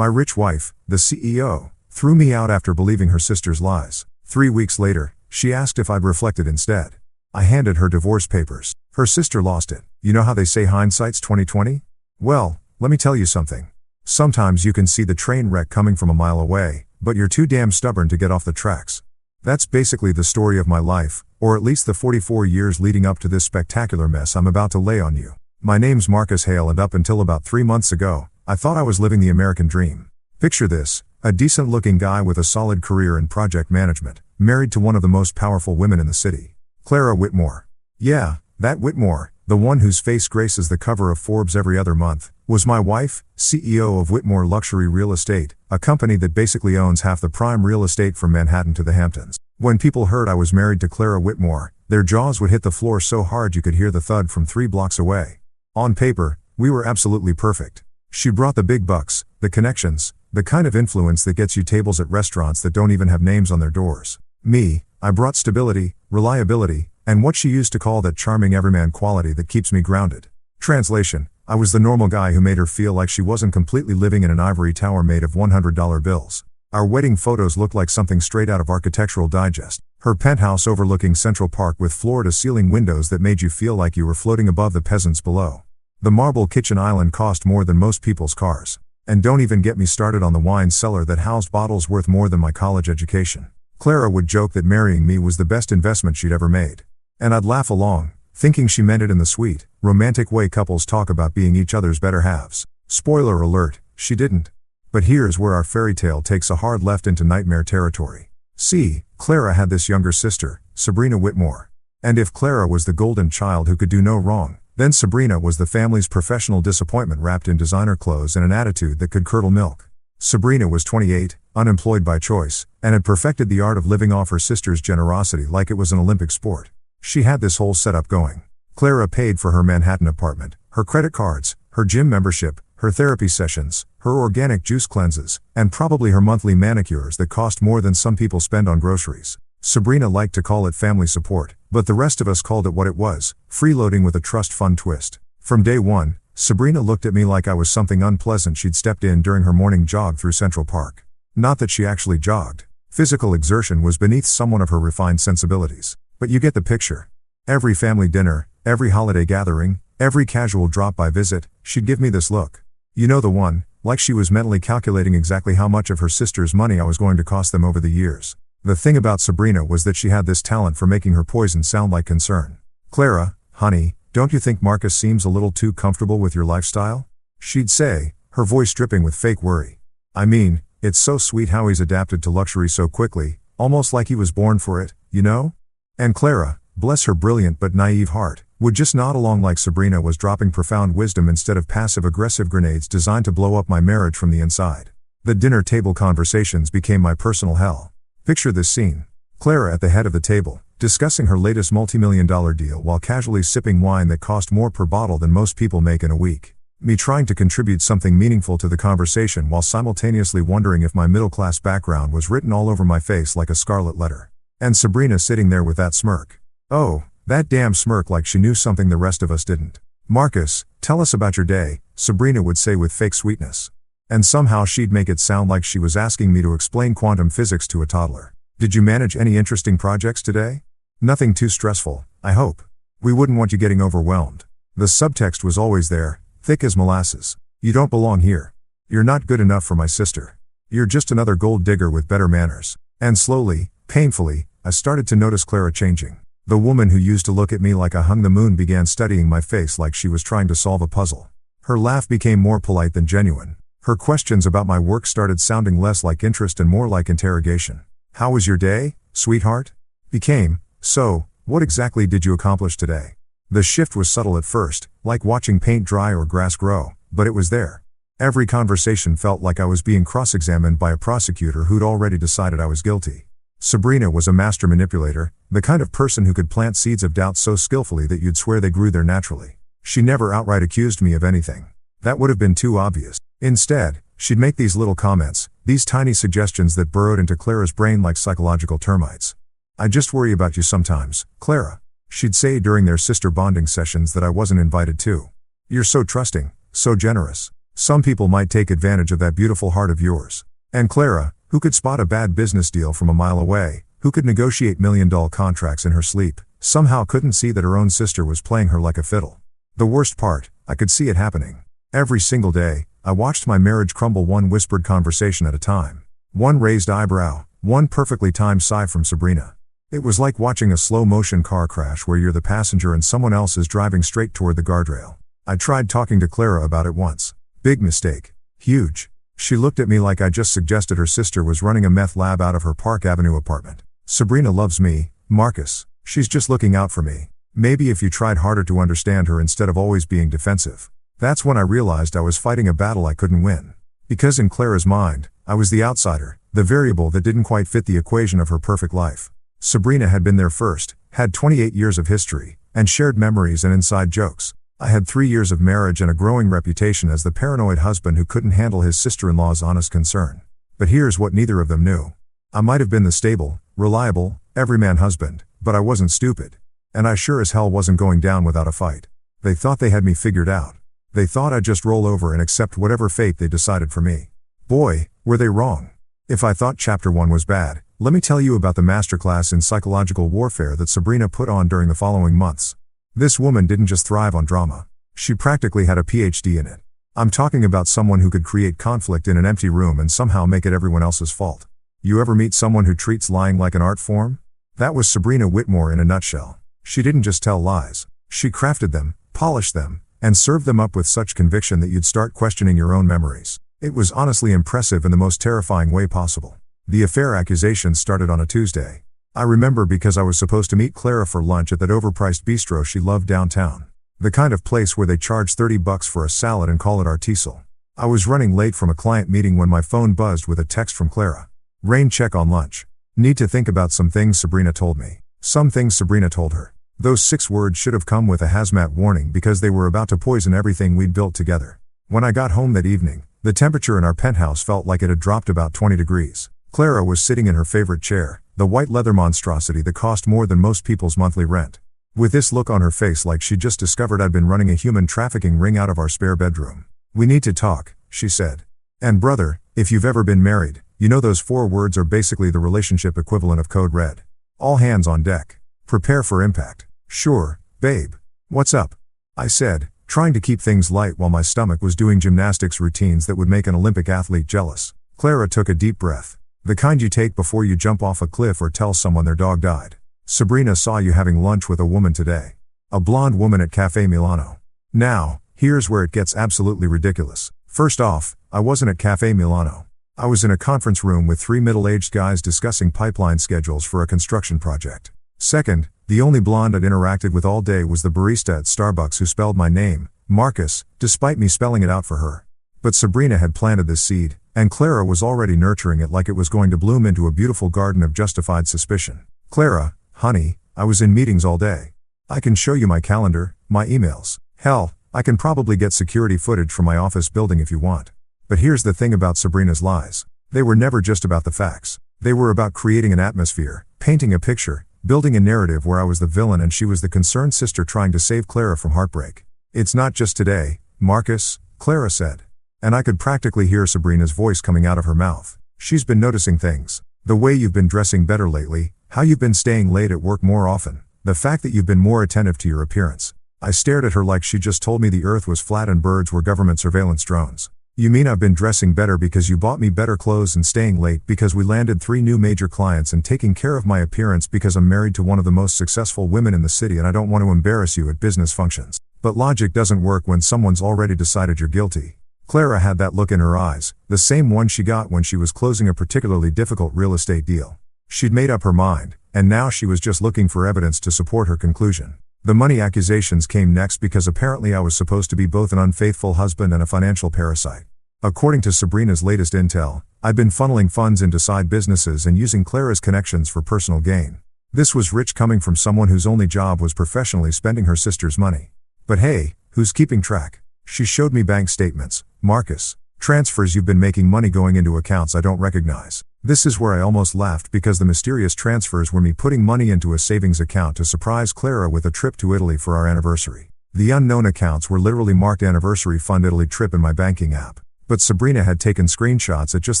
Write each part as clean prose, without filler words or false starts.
My rich wife, the CEO, threw me out after believing her sister's lies. 3 weeks later, she asked if I'd reflected instead. I handed her divorce papers. Her sister lost it. You know how they say hindsight's 20/20? Well, let me tell you something. Sometimes you can see the train wreck coming from a mile away, but you're too damn stubborn to get off the tracks. That's basically the story of my life, or at least the 44 years leading up to this spectacular mess I'm about to lay on you. My name's Marcus Hale, and up until about 3 months ago, I thought I was living the American dream. Picture this, a decent-looking guy with a solid career in project management, married to one of the most powerful women in the city. Clara Whitmore. Yeah, that Whitmore, the one whose face graces the cover of Forbes every other month, was my wife, CEO of Whitmore Luxury Real Estate, a company that basically owns half the prime real estate from Manhattan to the Hamptons. When people heard I was married to Clara Whitmore, their jaws would hit the floor so hard you could hear the thud from 3 blocks away. On paper, we were absolutely perfect. She brought the big bucks, the connections, the kind of influence that gets you tables at restaurants that don't even have names on their doors. Me, I brought stability, reliability, and what she used to call that charming everyman quality that keeps me grounded. Translation, I was the normal guy who made her feel like she wasn't completely living in an ivory tower made of $100 bills. Our wedding photos looked like something straight out of Architectural Digest. Her penthouse overlooking Central Park with floor-to-ceiling windows that made you feel like you were floating above the peasants below. The marble kitchen island cost more than most people's cars. And don't even get me started on the wine cellar that housed bottles worth more than my college education. Clara would joke that marrying me was the best investment she'd ever made. And I'd laugh along, thinking she meant it in the sweet, romantic way couples talk about being each other's better halves. Spoiler alert, she didn't. But here's where our fairy tale takes a hard left into nightmare territory. See, Clara had this younger sister, Sabrina Whitmore. And if Clara was the golden child who could do no wrong, then Sabrina was the family's professional disappointment wrapped in designer clothes and an attitude that could curdle milk. Sabrina was 28, unemployed by choice, and had perfected the art of living off her sister's generosity like it was an Olympic sport. She had this whole setup going. Clara paid for her Manhattan apartment, her credit cards, her gym membership, her therapy sessions, her organic juice cleanses, and probably her monthly manicures that cost more than some people spend on groceries. Sabrina liked to call it family support, but the rest of us called it what it was, freeloading with a trust fund twist. From day one, Sabrina looked at me like I was something unpleasant she'd stepped in during her morning jog through Central Park. Not that she actually jogged. Physical exertion was beneath someone of her refined sensibilities. But you get the picture. Every family dinner, every holiday gathering, every casual drop-by visit, she'd give me this look. You know the one, like she was mentally calculating exactly how much of her sister's money I was going to cost them over the years. The thing about Sabrina was that she had this talent for making her poison sound like concern. Clara, honey, don't you think Marcus seems a little too comfortable with your lifestyle? She'd say, her voice dripping with fake worry. I mean, it's so sweet how he's adapted to luxury so quickly, almost like he was born for it, you know? And Clara, bless her brilliant but naive heart, would just nod along like Sabrina was dropping profound wisdom instead of passive-aggressive grenades designed to blow up my marriage from the inside. The dinner table conversations became my personal hell. Picture this scene. Clara at the head of the table, discussing her latest multi-million-dollar deal while casually sipping wine that cost more per bottle than most people make in a week. Me trying to contribute something meaningful to the conversation while simultaneously wondering if my middle-class background was written all over my face like a scarlet letter. And Sabrina sitting there with that smirk. Oh, that damn smirk like she knew something the rest of us didn't. Marcus, tell us about your day, Sabrina would say with fake sweetness. And somehow she'd make it sound like she was asking me to explain quantum physics to a toddler. Did you manage any interesting projects today? Nothing too stressful, I hope. We wouldn't want you getting overwhelmed. The subtext was always there, thick as molasses. You don't belong here. You're not good enough for my sister. You're just another gold digger with better manners. And slowly, painfully, I started to notice Clara changing. The woman who used to look at me like I hung the moon began studying my face like she was trying to solve a puzzle. Her laugh became more polite than genuine. Her questions about my work started sounding less like interest and more like interrogation. How was your day, sweetheart? Became, so, what exactly did you accomplish today? The shift was subtle at first, like watching paint dry or grass grow, but it was there. Every conversation felt like I was being cross-examined by a prosecutor who'd already decided I was guilty. Sabrina was a master manipulator, the kind of person who could plant seeds of doubt so skillfully that you'd swear they grew there naturally. She never outright accused me of anything. That would have been too obvious. Instead, she'd make these little comments, these tiny suggestions that burrowed into Clara's brain like psychological termites. I just worry about you sometimes, Clara. She'd say during their sister bonding sessions that I wasn't invited to. You're so trusting, so generous, Some people might take advantage of that beautiful heart of yours. And Clara, who could spot a bad business deal from a mile away, who could negotiate million-dollar contracts in her sleep, somehow couldn't see that her own sister was playing her like a fiddle. The worst part, I could see it happening. Every single day, I watched my marriage crumble one whispered conversation at a time. One raised eyebrow, one perfectly timed sigh from Sabrina. It was like watching a slow-motion car crash where you're the passenger and someone else is driving straight toward the guardrail. I tried talking to Clara about it once. Big mistake. Huge. She looked at me like I just suggested her sister was running a meth lab out of her Park Avenue apartment. Sabrina loves me, Marcus. She's just looking out for me. Maybe if you tried harder to understand her instead of always being defensive. That's when I realized I was fighting a battle I couldn't win. Because in Clara's mind, I was the outsider, the variable that didn't quite fit the equation of her perfect life. Sabrina had been there first, had 28 years of history, and shared memories and inside jokes. I had 3 years of marriage and a growing reputation as the paranoid husband who couldn't handle his sister-in-law's honest concern. But here's what neither of them knew. I might have been the stable, reliable, everyman husband, but I wasn't stupid. And I sure as hell wasn't going down without a fight. They thought they had me figured out. They thought I'd just roll over and accept whatever fate they decided for me. Boy, were they wrong. If I thought chapter 1 was bad, let me tell you about the masterclass in psychological warfare that Sabrina put on during the following months. This woman didn't just thrive on drama. She practically had a PhD in it. I'm talking about someone who could create conflict in an empty room and somehow make it everyone else's fault. You ever meet someone who treats lying like an art form? That was Sabrina Whitmore in a nutshell. She didn't just tell lies. She crafted them, polished them, and served them up with such conviction that you'd start questioning your own memories. It was honestly impressive in the most terrifying way possible. The affair accusations started on a Tuesday. I remember because I was supposed to meet Clara for lunch at that overpriced bistro she loved downtown. The kind of place where they charge $30 for a salad and call it artisanal. I was running late from a client meeting when my phone buzzed with a text from Clara. Rain check on lunch. Need to think about some things Sabrina told me. Some things Sabrina told her. Those 6 words should have come with a hazmat warning because they were about to poison everything we'd built together. When I got home that evening, the temperature in our penthouse felt like it had dropped about 20 degrees. Clara was sitting in her favorite chair, the white leather monstrosity that cost more than most people's monthly rent. With this look on her face like she'd just discovered I'd been running a human trafficking ring out of our spare bedroom. We need to talk, she said. And brother, if you've ever been married, you know those 4 words are basically the relationship equivalent of code red. All hands on deck. Prepare for impact. Sure, babe. What's up? I said, trying to keep things light while my stomach was doing gymnastics routines that would make an Olympic athlete jealous. Clara took a deep breath. The kind you take before you jump off a cliff or tell someone their dog died. Sabrina saw you having lunch with a woman today. A blonde woman at Cafe Milano. Now, here's where it gets absolutely ridiculous. First off, I wasn't at Cafe Milano. I was in a conference room with 3 middle-aged guys discussing pipeline schedules for a construction project. Second, the only blonde I'd interacted with all day was the barista at Starbucks who spelled my name, Marcus, despite me spelling it out for her. But Sabrina had planted this seed, and Clara was already nurturing it like it was going to bloom into a beautiful garden of justified suspicion. Clara, honey, I was in meetings all day. I can show you my calendar, my emails. Hell, I can probably get security footage from my office building if you want. But here's the thing about Sabrina's lies. They were never just about the facts. They were about creating an atmosphere, painting a picture, building a narrative where I was the villain and she was the concerned sister trying to save Clara from heartbreak. It's not just today, Marcus, Clara said. And I could practically hear Sabrina's voice coming out of her mouth. She's been noticing things. The way you've been dressing better lately, how you've been staying late at work more often, the fact that you've been more attentive to your appearance. I stared at her like she just told me the earth was flat and birds were government surveillance drones. You mean I've been dressing better because you bought me better clothes and staying late because we landed 3 new major clients and taking care of my appearance because I'm married to one of the most successful women in the city and I don't want to embarrass you at business functions. But logic doesn't work when someone's already decided you're guilty. Clara had that look in her eyes, the same one she got when she was closing a particularly difficult real estate deal. She'd made up her mind, and now she was just looking for evidence to support her conclusion. The money accusations came next because apparently I was supposed to be both an unfaithful husband and a financial parasite. According to Sabrina's latest intel, I'd been funneling funds into side businesses and using Clara's connections for personal gain. This was rich coming from someone whose only job was professionally spending her sister's money. But hey, who's keeping track? She showed me bank statements. Marcus, transfers you've been making money going into accounts I don't recognize. This is where I almost laughed because the mysterious transfers were me putting money into a savings account to surprise Clara with a trip to Italy for our anniversary. The unknown accounts were literally marked anniversary fund Italy trip in my banking app. But Sabrina had taken screenshots at just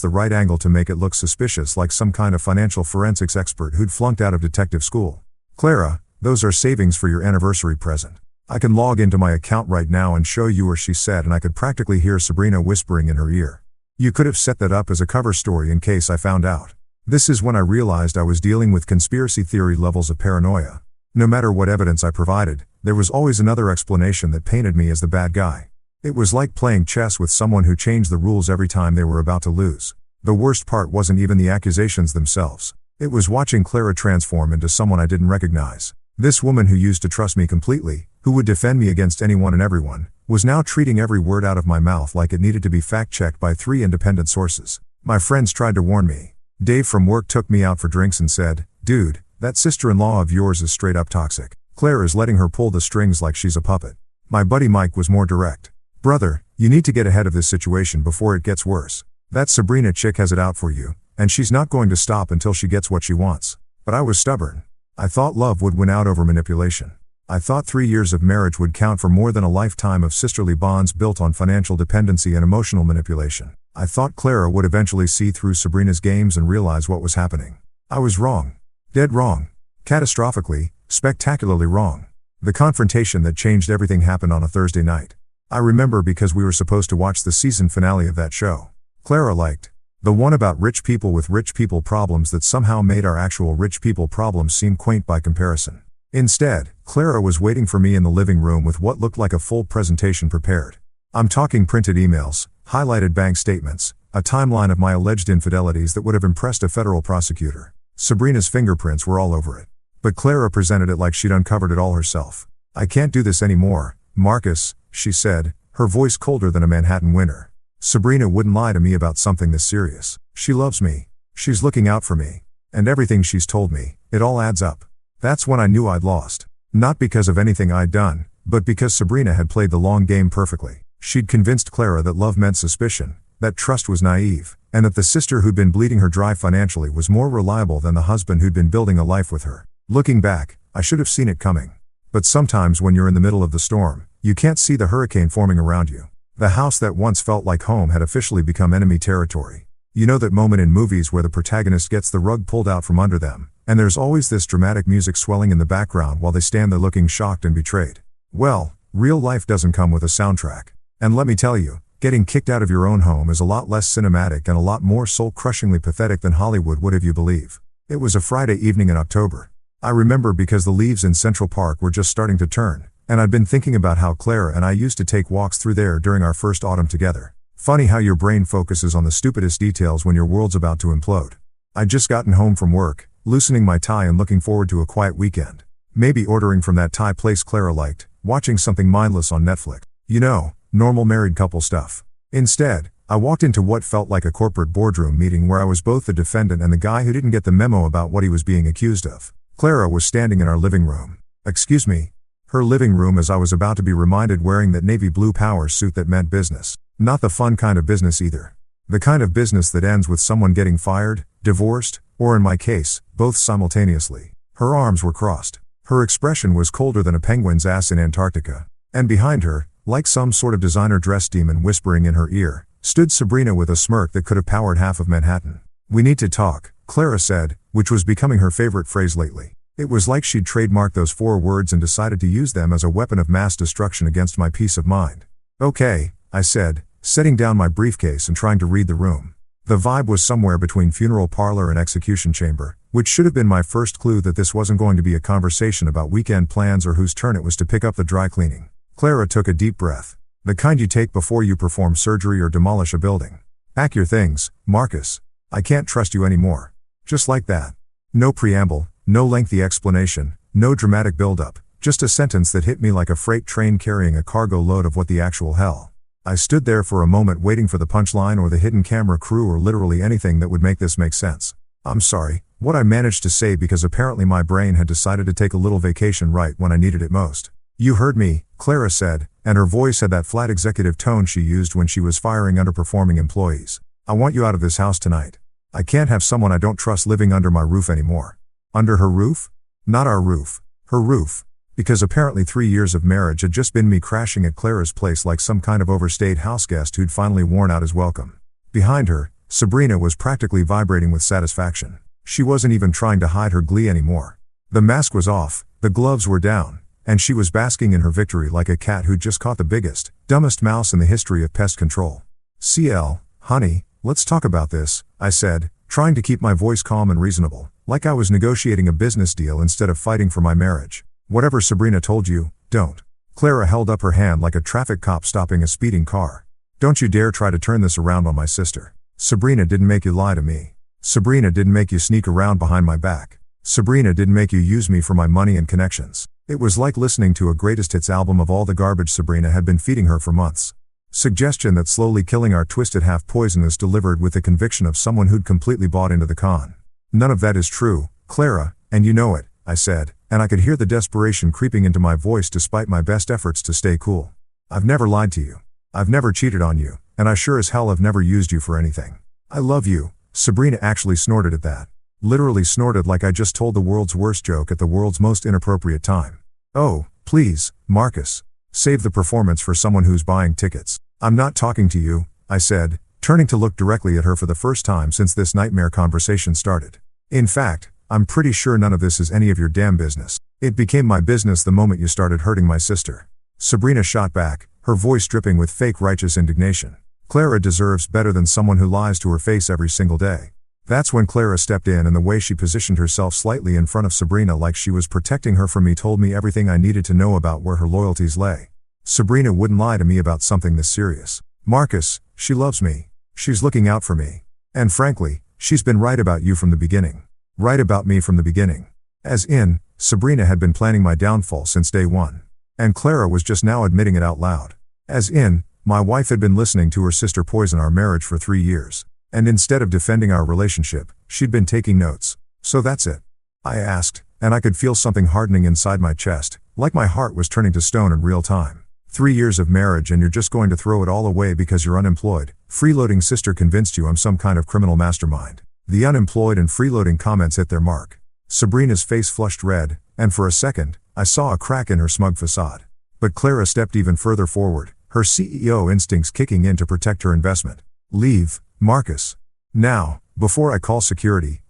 the right angle to make it look suspicious, like some kind of financial forensics expert who'd flunked out of detective school. "Clara, those are savings for your anniversary present. I can log into my account right now and show you," she said, and I could practically hear Sabrina whispering in her ear. "You could have set that up as a cover story in case I found out." This is when I realized I was dealing with conspiracy theory levels of paranoia. No matter what evidence I provided, there was always another explanation that painted me as the bad guy. It was like playing chess with someone who changed the rules every time they were about to lose. The worst part wasn't even the accusations themselves. It was watching Clara transform into someone I didn't recognize. This woman who used to trust me completely, who would defend me against anyone and everyone, was now treating every word out of my mouth like it needed to be fact-checked by 3 independent sources. My friends tried to warn me. Dave from work took me out for drinks and said, "Dude, that sister-in-law of yours is straight up toxic. Claire is letting her pull the strings like she's a puppet." My buddy Mike was more direct. "Brother, you need to get ahead of this situation before it gets worse. That Sabrina chick has it out for you, and she's not going to stop until she gets what she wants." But I was stubborn. I thought love would win out over manipulation. I thought 3 years of marriage would count for more than a lifetime of sisterly bonds built on financial dependency and emotional manipulation. I thought Clara would eventually see through Sabrina's games and realize what was happening. I was wrong. Dead wrong. Catastrophically, spectacularly wrong. The confrontation that changed everything happened on a Thursday night. I remember because we were supposed to watch the season finale of that show. Clara liked the one about rich people with rich people problems that somehow made our actual rich people problems seem quaint by comparison. Instead, Clara was waiting for me in the living room with what looked like a full presentation prepared. I'm talking printed emails, highlighted bank statements, a timeline of my alleged infidelities that would have impressed a federal prosecutor. Sabrina's fingerprints were all over it. But Clara presented it like she'd uncovered it all herself. "I can't do this anymore, Marcus," she said, her voice colder than a Manhattan winter. "Sabrina wouldn't lie to me about something this serious. She loves me. She's looking out for me. And everything she's told me, it all adds up." That's when I knew I'd lost. Not because of anything I'd done, but because Sabrina had played the long game perfectly. She'd convinced Clara that love meant suspicion, that trust was naive, and that the sister who'd been bleeding her dry financially was more reliable than the husband who'd been building a life with her. Looking back, I should have seen it coming. But sometimes when you're in the middle of the storm, you can't see the hurricane forming around you. The house that once felt like home had officially become enemy territory. You know that moment in movies where the protagonist gets the rug pulled out from under them, and there's always this dramatic music swelling in the background while they stand there looking shocked and betrayed. Well, real life doesn't come with a soundtrack. And let me tell you, getting kicked out of your own home is a lot less cinematic and a lot more soul-crushingly pathetic than Hollywood would have you believe. It was a Friday evening in October. I remember because the leaves in Central Park were just starting to turn, and I'd been thinking about how Clara and I used to take walks through there during our first autumn together. Funny how your brain focuses on the stupidest details when your world's about to implode. I'd just gotten home from work, loosening my tie and looking forward to a quiet weekend. Maybe ordering from that Thai place Clara liked, watching something mindless on Netflix. You know, normal married couple stuff. Instead, I walked into what felt like a corporate boardroom meeting where I was both the defendant and the guy who didn't get the memo about what he was being accused of. Clara was standing in our living room. Excuse me. Her living room, as I was about to be reminded, wearing that navy blue power suit that meant business. Not the fun kind of business either. The kind of business that ends with someone getting fired, divorced, or in my case, both simultaneously. Her arms were crossed. Her expression was colder than a penguin's ass in Antarctica. And behind her, like some sort of designer dress demon whispering in her ear, stood Sabrina with a smirk that could have powered half of Manhattan. "We need to talk," Clara said, which was becoming her favorite phrase lately. It was like she'd trademarked those 4 words and decided to use them as a weapon of mass destruction against my peace of mind. "Okay," I said, setting down my briefcase and trying to read the room. The vibe was somewhere between funeral parlor and execution chamber, which should have been my first clue that this wasn't going to be a conversation about weekend plans or whose turn it was to pick up the dry cleaning. Clara took a deep breath. The kind you take before you perform surgery or demolish a building. "Pack your things, Marcus. I can't trust you anymore." Just like that. No preamble, no lengthy explanation, no dramatic build-up, just a sentence that hit me like a freight train carrying a cargo load of what the actual hell. I stood there for a moment waiting for the punchline or the hidden camera crew or literally anything that would make this make sense. "I'm sorry," what I managed to say, because apparently my brain had decided to take a little vacation right when I needed it most. "You heard me," Clara said, and her voice had that flat executive tone she used when she was firing underperforming employees. "I want you out of this house tonight. I can't have someone I don't trust living under my roof anymore." Under her roof? Not our roof. Her roof. Because apparently 3 years of marriage had just been me crashing at Clara's place like some kind of overstayed houseguest who'd finally worn out his welcome. Behind her, Sabrina was practically vibrating with satisfaction. She wasn't even trying to hide her glee anymore. The mask was off, the gloves were down, and she was basking in her victory like a cat who'd just caught the biggest, dumbest mouse in the history of pest control. CL, honey, let's talk about this, I said, trying to keep my voice calm and reasonable, like I was negotiating a business deal instead of fighting for my marriage. Whatever Sabrina told you, don't. Clara held up her hand like a traffic cop stopping a speeding car. Don't you dare try to turn this around on my sister. Sabrina didn't make you lie to me. Sabrina didn't make you sneak around behind my back. Sabrina didn't make you use me for my money and connections. It was like listening to a greatest hits album of all the garbage Sabrina had been feeding her for months. Suggestion that slowly killing our twisted half poisonous delivered with the conviction of someone who'd completely bought into the con. None of that is true, Clara, and you know it, I said, and I could hear the desperation creeping into my voice despite my best efforts to stay cool. I've never lied to you. I've never cheated on you, and I sure as hell have never used you for anything. I love you. Sabrina actually snorted at that. Literally snorted like I just told the world's worst joke at the world's most inappropriate time. Oh, please, Marcus. Save the performance for someone who's buying tickets. I'm not talking to you, I said, turning to look directly at her for the first time since this nightmare conversation started. In fact, I'm pretty sure none of this is any of your damn business. It became my business the moment you started hurting my sister. Sabrina shot back, her voice dripping with fake righteous indignation. Clara deserves better than someone who lies to her face every single day. That's when Clara stepped in, and the way she positioned herself slightly in front of Sabrina like she was protecting her from me told me everything I needed to know about where her loyalties lay. Sabrina wouldn't lie to me about something this serious. Marcus, she loves me. She's looking out for me. And frankly, she's been right about you from the beginning. Right about me from the beginning. As in, Sabrina had been planning my downfall since day one. And Clara was just now admitting it out loud. As in, my wife had been listening to her sister poison our marriage for 3 years. And instead of defending our relationship, she'd been taking notes. So that's it? I asked, and I could feel something hardening inside my chest, like my heart was turning to stone in real time. 3 years of marriage and you're just going to throw it all away because you're unemployed. Freeloading sister convinced you I'm some kind of criminal mastermind. The unemployed and freeloading comments hit their mark. Sabrina's face flushed red, and for a second, I saw a crack in her smug facade. But Clara stepped even further forward, her CEO instincts kicking in to protect her investment. Leave, Marcus. Now, before I call security.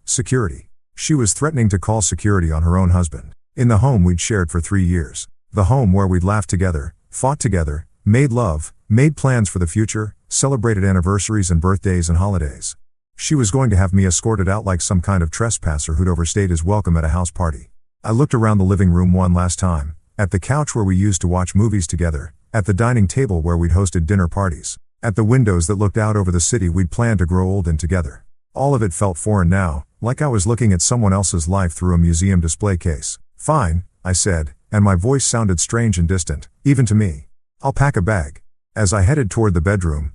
She was threatening to call security on her own husband. In the home we'd shared for 3 years. The home where we'd laughed together, fought together, made love, made plans for the future, celebrated anniversaries and birthdays and holidays. She was going to have me escorted out like some kind of trespasser who'd overstayed his welcome at a house party. I looked around the living room one last time, at the couch where we used to watch movies together, at the dining table where we'd hosted dinner parties, at the windows that looked out over the city we'd planned to grow old in together. All of it felt foreign now, like I was looking at someone else's life through a museum display case. Fine, I said, and my voice sounded strange and distant, even to me. I'll pack a bag. As I headed toward the bedroom,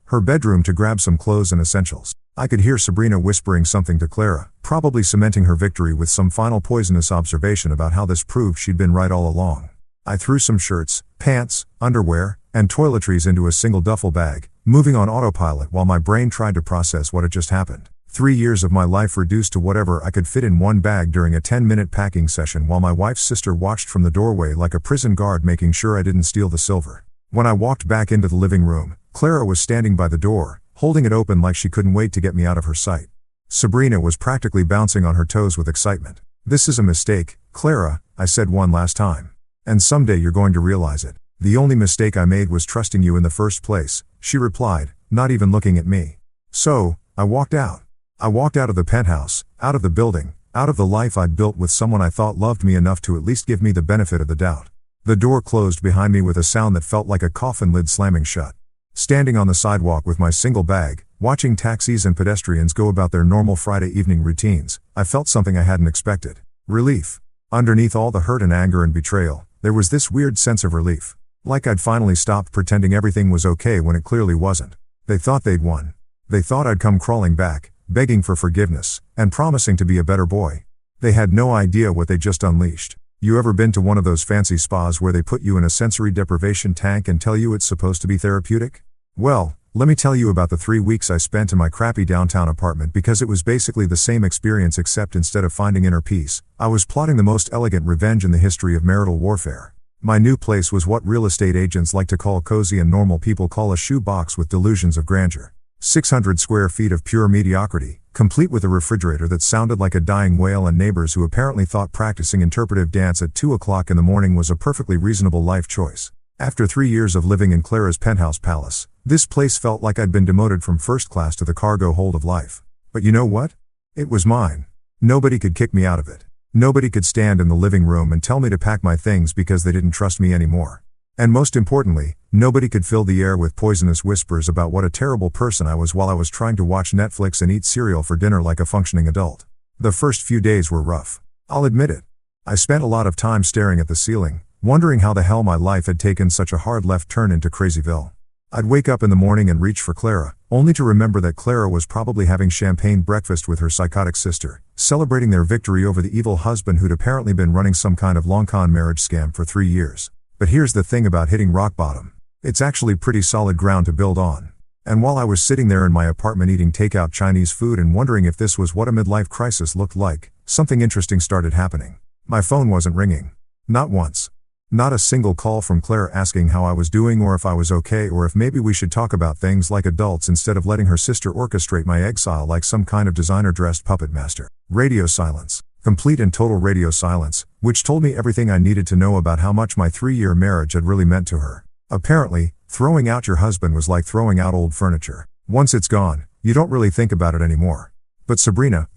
her bedroom to grab some clothes and essentials, I could hear Sabrina whispering something to Clara, probably cementing her victory with some final poisonous observation about how this proved she'd been right all along. I threw some shirts, pants, underwear, and toiletries into a single duffel bag, moving on autopilot while my brain tried to process what had just happened. 3 years of my life reduced to whatever I could fit in one bag during a 10-minute packing session while my wife's sister watched from the doorway like a prison guard making sure I didn't steal the silver. When I walked back into the living room, Clara was standing by the door, holding it open like she couldn't wait to get me out of her sight. Sabrina was practically bouncing on her toes with excitement. This is a mistake, Clara, I said one last time. And someday you're going to realize it. The only mistake I made was trusting you in the first place, she replied, not even looking at me. So, I walked out. I walked out of the penthouse, out of the building, out of the life I'd built with someone I thought loved me enough to at least give me the benefit of the doubt. The door closed behind me with a sound that felt like a coffin lid slamming shut. Standing on the sidewalk with my single bag, watching taxis and pedestrians go about their normal Friday evening routines, I felt something I hadn't expected. Relief. Underneath all the hurt and anger and betrayal, there was this weird sense of relief. Like I'd finally stopped pretending everything was okay when it clearly wasn't. They thought they'd won. They thought I'd come crawling back, begging for forgiveness, and promising to be a better boy. They had no idea what they just unleashed. You ever been to one of those fancy spas where they put you in a sensory deprivation tank and tell you it's supposed to be therapeutic? Well, Let me tell you about the 3 weeks I spent in my crappy downtown apartment because it was basically the same experience except instead of finding inner peace, I was plotting the most elegant revenge in the history of marital warfare. My new place was what real estate agents like to call cozy and normal people call a shoe box with delusions of grandeur. 600 square feet of pure mediocrity, complete with a refrigerator that sounded like a dying whale and neighbors who apparently thought practicing interpretive dance at 2 o'clock in the morning was a perfectly reasonable life choice. After 3 years of living in Clara's penthouse palace, this place felt like I'd been demoted from first class to the cargo hold of life. But you know what? It was mine. Nobody could kick me out of it. Nobody could stand in the living room and tell me to pack my things because they didn't trust me anymore. And most importantly, nobody could fill the air with poisonous whispers about what a terrible person I was while I was trying to watch Netflix and eat cereal for dinner like a functioning adult. The first few days were rough. I'll admit it. I spent a lot of time staring at the ceiling, wondering how the hell my life had taken such a hard left turn into Crazyville. I'd wake up in the morning and reach for Clara, only to remember that Clara was probably having champagne breakfast with her psychotic sister, celebrating their victory over the evil husband who'd apparently been running some kind of long-con marriage scam for 3 years. But here's the thing about hitting rock bottom. It's actually pretty solid ground to build on. And while I was sitting there in my apartment eating takeout Chinese food and wondering if this was what a midlife crisis looked like, something interesting started happening. My phone wasn't ringing. Not once. Not a single call from Clara asking how I was doing or if I was okay or if maybe we should talk about things like adults instead of letting her sister orchestrate my exile like some kind of designer-dressed puppet master. Radio silence. Complete and total radio silence, which told me everything I needed to know about how much my 3-year marriage had really meant to her. Apparently, throwing out your husband was like throwing out old furniture. Once it's gone, you don't really think about it anymore. But Sabrina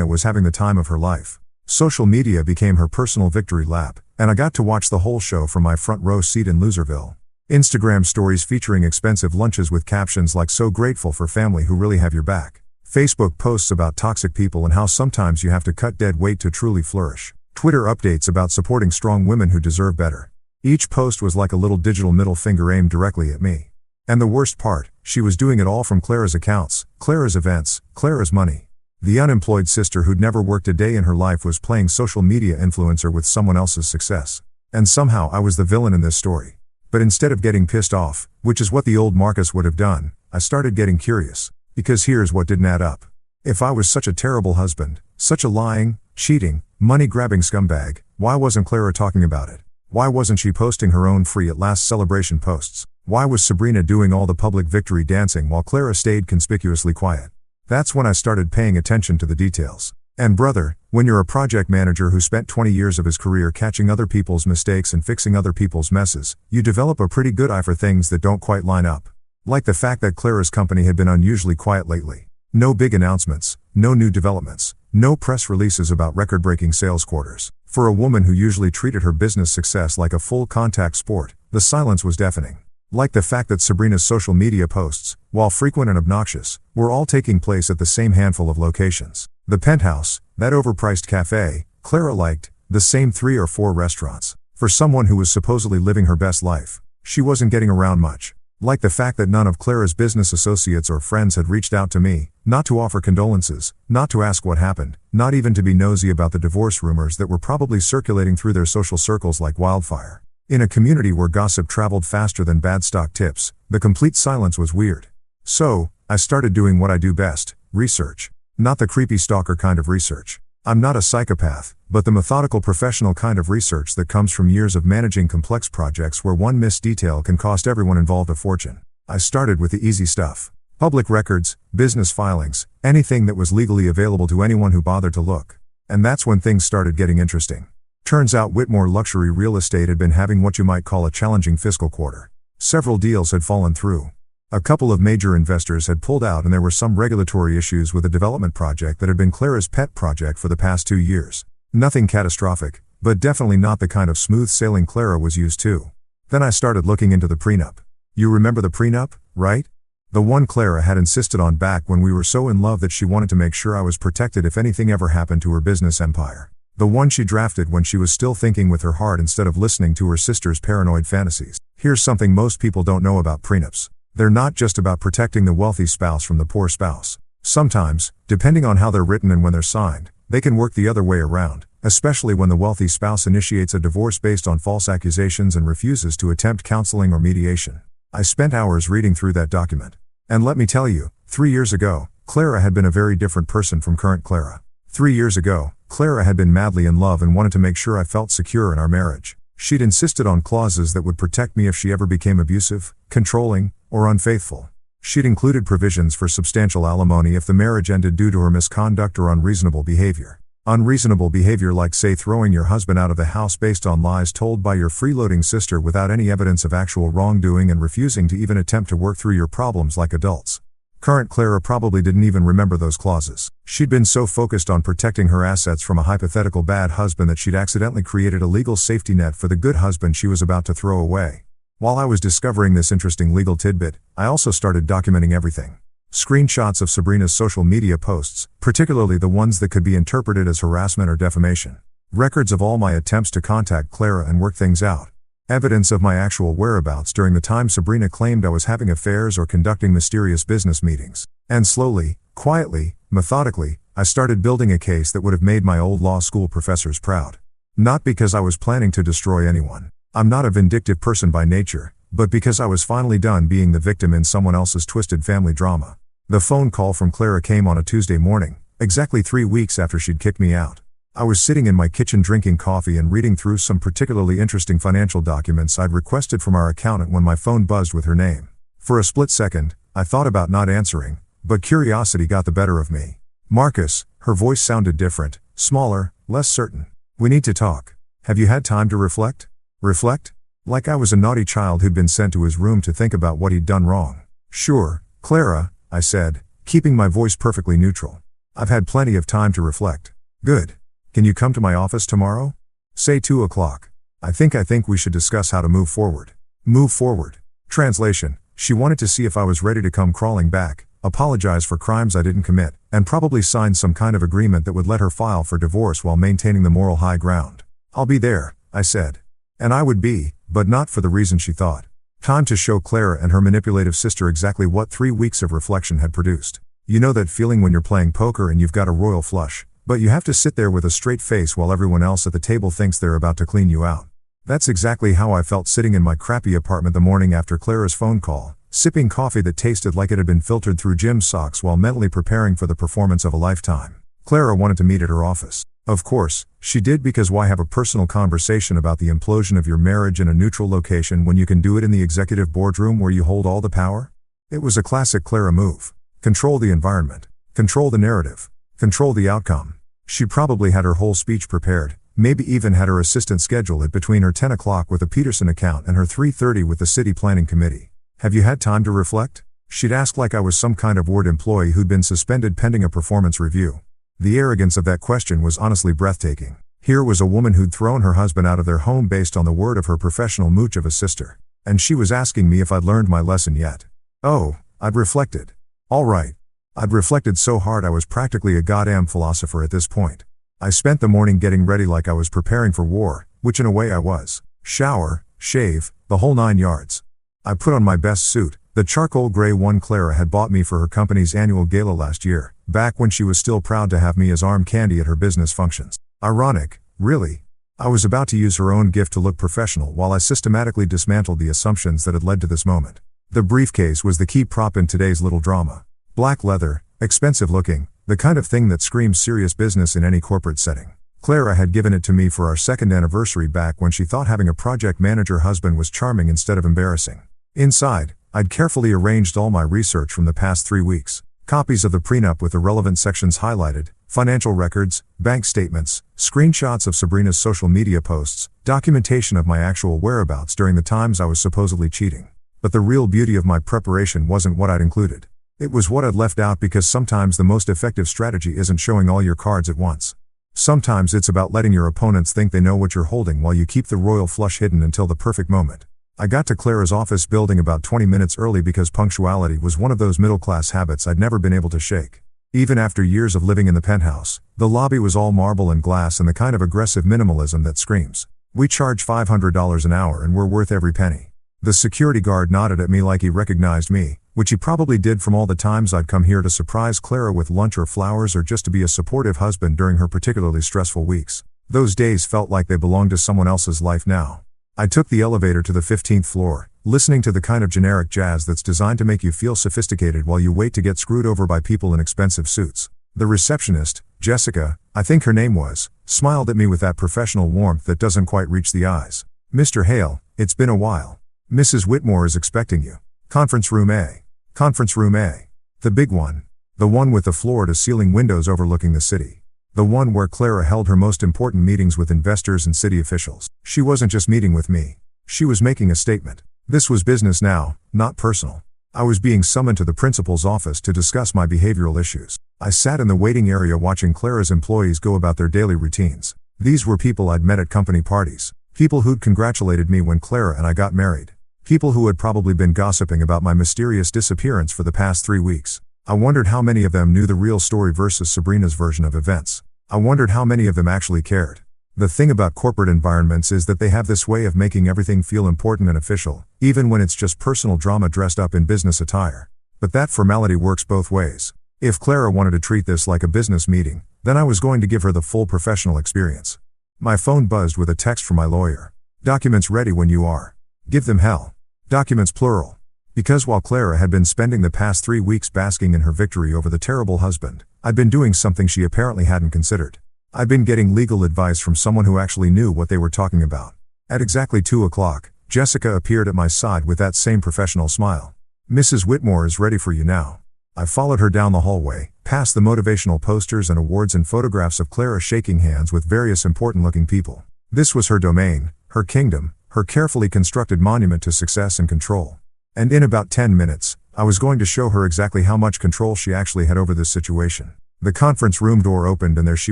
was having the time of her life. Social media became her personal victory lap, and I got to watch the whole show from my front row seat in Loserville. Instagram stories featuring expensive lunches with captions like "so grateful for family who really have your back." Facebook posts about toxic people and how sometimes you have to cut dead weight to truly flourish. Twitter updates about supporting strong women who deserve better. Each post was like a little digital middle finger aimed directly at me. And the worst part, she was doing it all from Clara's accounts, Clara's events, Clara's money. The unemployed sister who'd never worked a day in her life was playing social media influencer with someone else's success. And somehow I was the villain in this story. But instead of getting pissed off, which is what the old Marcus would have done, I started getting curious. Because here's what didn't add up. If I was such a terrible husband, such a lying, cheating, money-grabbing scumbag, why wasn't Clara talking about it? Why wasn't she posting her own free at last celebration posts? Why was Sabrina doing all the public victory dancing while Clara stayed conspicuously quiet? That's when I started paying attention to the details. And brother, when you're a project manager who spent 20 years of his career catching other people's mistakes and fixing other people's messes, you develop a pretty good eye for things that don't quite line up. Like the fact that Clara's company had been unusually quiet lately. No big announcements, no new developments, no press releases about record-breaking sales quarters. For a woman who usually treated her business success like a full-contact sport, the silence was deafening. Like the fact that Sabrina's social media posts, while frequent and obnoxious, were all taking place at the same handful of locations. The Penthouse, that overpriced cafe, Clara liked, the same 3 or 4 restaurants. For someone who was supposedly living her best life, she wasn't getting around much. Like the fact that none of Clara's business associates or friends had reached out to me, not to offer condolences, not to ask what happened, not even to be nosy about the divorce rumors that were probably circulating through their social circles like wildfire. In a community where gossip traveled faster than bad stock tips, the complete silence was weird. So, I started doing what I do best, research. Not the creepy stalker kind of research. I'm not a psychopath, but the methodical professional kind of research that comes from years of managing complex projects where one missed detail can cost everyone involved a fortune. I started with the easy stuff. Public records, business filings, anything that was legally available to anyone who bothered to look. And that's when things started getting interesting. Turns out Whitmore Luxury Real Estate had been having what you might call a challenging fiscal quarter. Several deals had fallen through. A couple of major investors had pulled out and there were some regulatory issues with a development project that had been Clara's pet project for the past 2 years. Nothing catastrophic, but definitely not the kind of smooth sailing Clara was used to. Then I started looking into the prenup. You remember the prenup, right? The one Clara had insisted on back when we were so in love that she wanted to make sure I was protected if anything ever happened to her business empire. The one she drafted when she was still thinking with her heart instead of listening to her sister's paranoid fantasies. Here's something most people don't know about prenups. They're not just about protecting the wealthy spouse from the poor spouse. Sometimes, depending on how they're written and when they're signed, they can work the other way around, especially when the wealthy spouse initiates a divorce based on false accusations and refuses to attempt counseling or mediation. I spent hours reading through that document. And let me tell you, 3 years ago, Clara had been a very different person from current Clara. 3 years ago, Clara had been madly in love and wanted to make sure I felt secure in our marriage. She'd insisted on clauses that would protect me if she ever became abusive, controlling, or unfaithful. She'd included provisions for substantial alimony if the marriage ended due to her misconduct or unreasonable behavior. Unreasonable behavior like, say, throwing your husband out of the house based on lies told by your freeloading sister without any evidence of actual wrongdoing and refusing to even attempt to work through your problems like adults. Current Clara probably didn't even remember those clauses. She'd been so focused on protecting her assets from a hypothetical bad husband that she'd accidentally created a legal safety net for the good husband she was about to throw away. While I was discovering this interesting legal tidbit, I also started documenting everything. Screenshots of Sabrina's social media posts, particularly the ones that could be interpreted as harassment or defamation. Records of all my attempts to contact Clara and work things out. Evidence of my actual whereabouts during the time Sabrina claimed I was having affairs or conducting mysterious business meetings. And slowly, quietly, methodically, I started building a case that would have made my old law school professors proud. Not because I was planning to destroy anyone. I'm not a vindictive person by nature, but because I was finally done being the victim in someone else's twisted family drama. The phone call from Clara came on a Tuesday morning, exactly 3 weeks after she'd kicked me out. I was sitting in my kitchen drinking coffee and reading through some particularly interesting financial documents I'd requested from our accountant when my phone buzzed with her name. For a split second, I thought about not answering, but curiosity got the better of me. Marcus, her voice sounded different, smaller, less certain. We need to talk. Have you had time to reflect? Reflect? Like I was a naughty child who'd been sent to his room to think about what he'd done wrong. Sure, Clara, I said, keeping my voice perfectly neutral. I've had plenty of time to reflect. Good. Can you come to my office tomorrow? Say 2 o'clock. I think we should discuss how to move forward. Move forward. Translation: she wanted to see if I was ready to come crawling back, apologize for crimes I didn't commit, and probably sign some kind of agreement that would let her file for divorce while maintaining the moral high ground. I'll be there, I said. And I would be, but not for the reason she thought. Time to show Clara and her manipulative sister exactly what 3 weeks of reflection had produced. You know that feeling when you're playing poker and you've got a royal flush, but you have to sit there with a straight face while everyone else at the table thinks they're about to clean you out. That's exactly how I felt sitting in my crappy apartment the morning after Clara's phone call, sipping coffee that tasted like it had been filtered through gym socks while mentally preparing for the performance of a lifetime. Clara wanted to meet at her office. Of course, she did, because why have a personal conversation about the implosion of your marriage in a neutral location when you can do it in the executive boardroom where you hold all the power? It was a classic Clara move. Control the environment. Control the narrative. Control the outcome. She probably had her whole speech prepared, maybe even had her assistant schedule it between her 10 o'clock with the Peterson account and her 3:30 with the city planning committee. Have you had time to reflect? She'd ask like I was some kind of ward employee who'd been suspended pending a performance review. The arrogance of that question was honestly breathtaking. Here was a woman who'd thrown her husband out of their home based on the word of her professional mooch of a sister. And she was asking me if I'd learned my lesson yet. Oh, I'd reflected. All right. I'd reflected so hard I was practically a goddamn philosopher at this point. I spent the morning getting ready like I was preparing for war, which in a way I was. Shower, shave, the whole 9 yards. I put on my best suit, the charcoal gray one Clara had bought me for her company's annual gala last year, back when she was still proud to have me as arm candy at her business functions. Ironic, really. I was about to use her own gift to look professional while I systematically dismantled the assumptions that had led to this moment. The briefcase was the key prop in today's little drama. Black leather, expensive looking, the kind of thing that screams serious business in any corporate setting. Clara had given it to me for our 2nd anniversary back when she thought having a project manager husband was charming instead of embarrassing. Inside, I'd carefully arranged all my research from the past 3 weeks. Copies of the prenup with the relevant sections highlighted, financial records, bank statements, screenshots of Sabrina's social media posts, documentation of my actual whereabouts during the times I was supposedly cheating. But the real beauty of my preparation wasn't what I'd included. It was what I'd left out, because sometimes the most effective strategy isn't showing all your cards at once. Sometimes it's about letting your opponents think they know what you're holding while you keep the royal flush hidden until the perfect moment. I got to Clara's office building about 20 minutes early because punctuality was one of those middle-class habits I'd never been able to shake. Even after years of living in the penthouse, the lobby was all marble and glass and the kind of aggressive minimalism that screams, "We charge $500 an hour and we're worth every penny." The security guard nodded at me like he recognized me, which he probably did from all the times I'd come here to surprise Clara with lunch or flowers or just to be a supportive husband during her particularly stressful weeks. Those days felt like they belonged to someone else's life now. I took the elevator to the 15th floor, listening to the kind of generic jazz that's designed to make you feel sophisticated while you wait to get screwed over by people in expensive suits. The receptionist, Jessica, I think her name was, smiled at me with that professional warmth that doesn't quite reach the eyes. "Mr. Hale, it's been a while. Mrs. Whitmore is expecting you. Conference room A. Conference room A. The big one. The one with the floor-to-ceiling windows overlooking the city. The one where Clara held her most important meetings with investors and city officials. She wasn't just meeting with me. She was making a statement. This was business now, not personal. I was being summoned to the principal's office to discuss my behavioral issues. I sat in the waiting area watching Clara's employees go about their daily routines. These were people I'd met at company parties. People who'd congratulated me when Clara and I got married. People who had probably been gossiping about my mysterious disappearance for the past 3 weeks. I wondered how many of them knew the real story versus Sabrina's version of events. I wondered how many of them actually cared. The thing about corporate environments is that they have this way of making everything feel important and official, even when it's just personal drama dressed up in business attire. But that formality works both ways. If Clara wanted to treat this like a business meeting, then I was going to give her the full professional experience. My phone buzzed with a text from my lawyer. "Documents ready when you are. Give them hell." Documents plural. Because while Clara had been spending the past 3 weeks basking in her victory over the terrible husband, I'd been doing something she apparently hadn't considered. I'd been getting legal advice from someone who actually knew what they were talking about. At exactly 2 o'clock, Jessica appeared at my side with that same professional smile. "Mrs. Whitmore is ready for you now." I followed her down the hallway, past the motivational posters and awards and photographs of Clara shaking hands with various important-looking people. This was her domain, her kingdom, her carefully constructed monument to success and control. And in about 10 minutes, I was going to show her exactly how much control she actually had over this situation. The conference room door opened and there she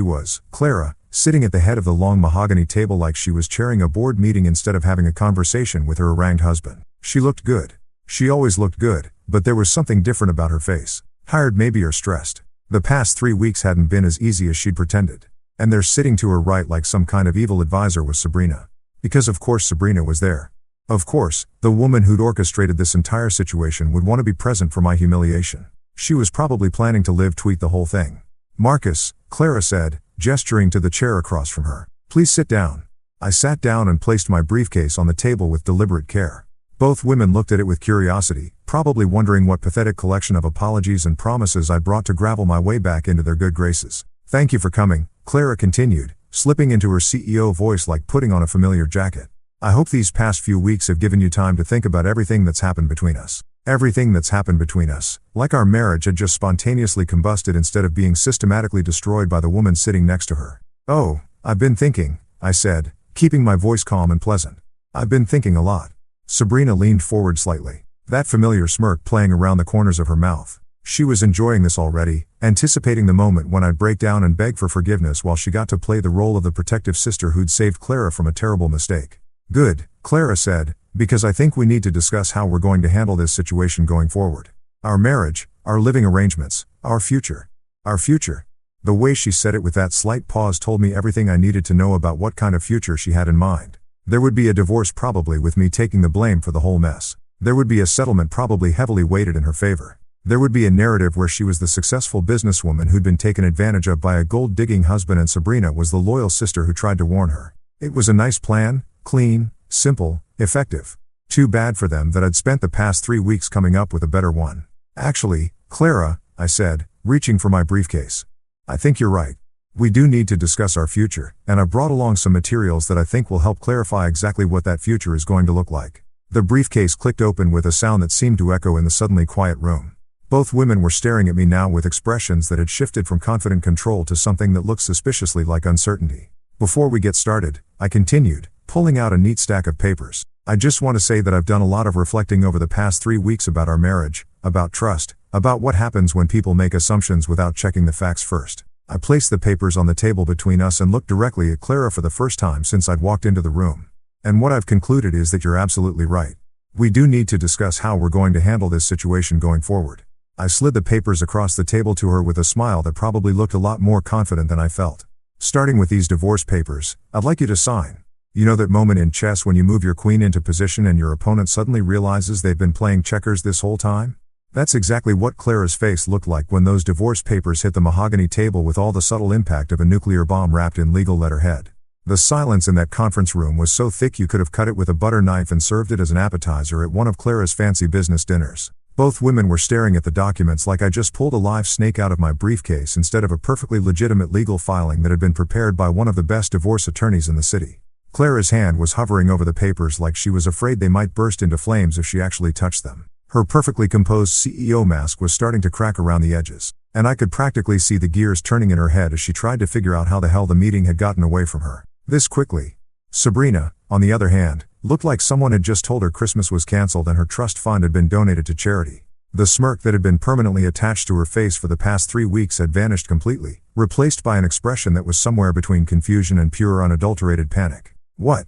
was, Clara, sitting at the head of the long mahogany table like she was chairing a board meeting instead of having a conversation with her harangued husband. She looked good. She always looked good, but there was something different about her face. Tired maybe or stressed. The past 3 weeks hadn't been as easy as she'd pretended. And there sitting to her right like some kind of evil advisor was Sabrina. Because of course Sabrina was there. Of course, the woman who'd orchestrated this entire situation would want to be present for my humiliation. She was probably planning to live tweet the whole thing. "Marcus," Clara said, gesturing to the chair across from her. "Please sit down." I sat down and placed my briefcase on the table with deliberate care. Both women looked at it with curiosity, probably wondering what pathetic collection of apologies and promises I'd brought to gravel my way back into their good graces. "Thank you for coming," Clara continued, slipping into her CEO voice like putting on a familiar jacket. "I hope these past few weeks have given you time to think about everything that's happened between us. Everything that's happened between us, like our marriage had just spontaneously combusted instead of being systematically destroyed by the woman sitting next to her." "Oh, I've been thinking," I said, keeping my voice calm and pleasant. "I've been thinking a lot." Sabrina leaned forward slightly, that familiar smirk playing around the corners of her mouth. She was enjoying this already, anticipating the moment when I'd break down and beg for forgiveness while she got to play the role of the protective sister who'd saved Clara from a terrible mistake. "Good," Clara said, "because I think we need to discuss how we're going to handle this situation going forward. Our marriage, our living arrangements, our future. Our future." The way she said it with that slight pause told me everything I needed to know about what kind of future she had in mind. There would be a divorce probably with me taking the blame for the whole mess. There would be a settlement probably heavily weighted in her favor. There would be a narrative where she was the successful businesswoman who'd been taken advantage of by a gold-digging husband and Sabrina was the loyal sister who tried to warn her. It was a nice plan, clean, simple, effective. Too bad for them that I'd spent the past 3 weeks coming up with a better one. "Actually, Clara," I said, reaching for my briefcase. "I think you're right. We do need to discuss our future, and I brought along some materials that I think will help clarify exactly what that future is going to look like." The briefcase clicked open with a sound that seemed to echo in the suddenly quiet room. Both women were staring at me now with expressions that had shifted from confident control to something that looked suspiciously like uncertainty. "Before we get started," I continued, pulling out a neat stack of papers, "I just want to say that I've done a lot of reflecting over the past 3 weeks about our marriage, about trust, about what happens when people make assumptions without checking the facts first." I placed the papers on the table between us and looked directly at Clara for the first time since I'd walked into the room. "And what I've concluded is that you're absolutely right. We do need to discuss how we're going to handle this situation going forward." I slid the papers across the table to her with a smile that probably looked a lot more confident than I felt. "Starting with these divorce papers, I'd like you to sign. You know that moment in chess when you move your queen into position and your opponent suddenly realizes they've been playing checkers this whole time? That's exactly what Clara's face looked like when those divorce papers hit the mahogany table with all the subtle impact of a nuclear bomb wrapped in legal letterhead. The silence in that conference room was so thick you could have cut it with a butter knife and served it as an appetizer at one of Clara's fancy business dinners. Both women were staring at the documents like I just pulled a live snake out of my briefcase instead of a perfectly legitimate legal filing that had been prepared by one of the best divorce attorneys in the city. Clara's hand was hovering over the papers like she was afraid they might burst into flames if she actually touched them. Her perfectly composed CEO mask was starting to crack around the edges, and I could practically see the gears turning in her head as she tried to figure out how the hell the meeting had gotten away from her this quickly. Sabrina, on the other hand, looked like someone had just told her Christmas was cancelled and her trust fund had been donated to charity. The smirk that had been permanently attached to her face for the past 3 weeks had vanished completely, replaced by an expression that was somewhere between confusion and pure unadulterated panic. What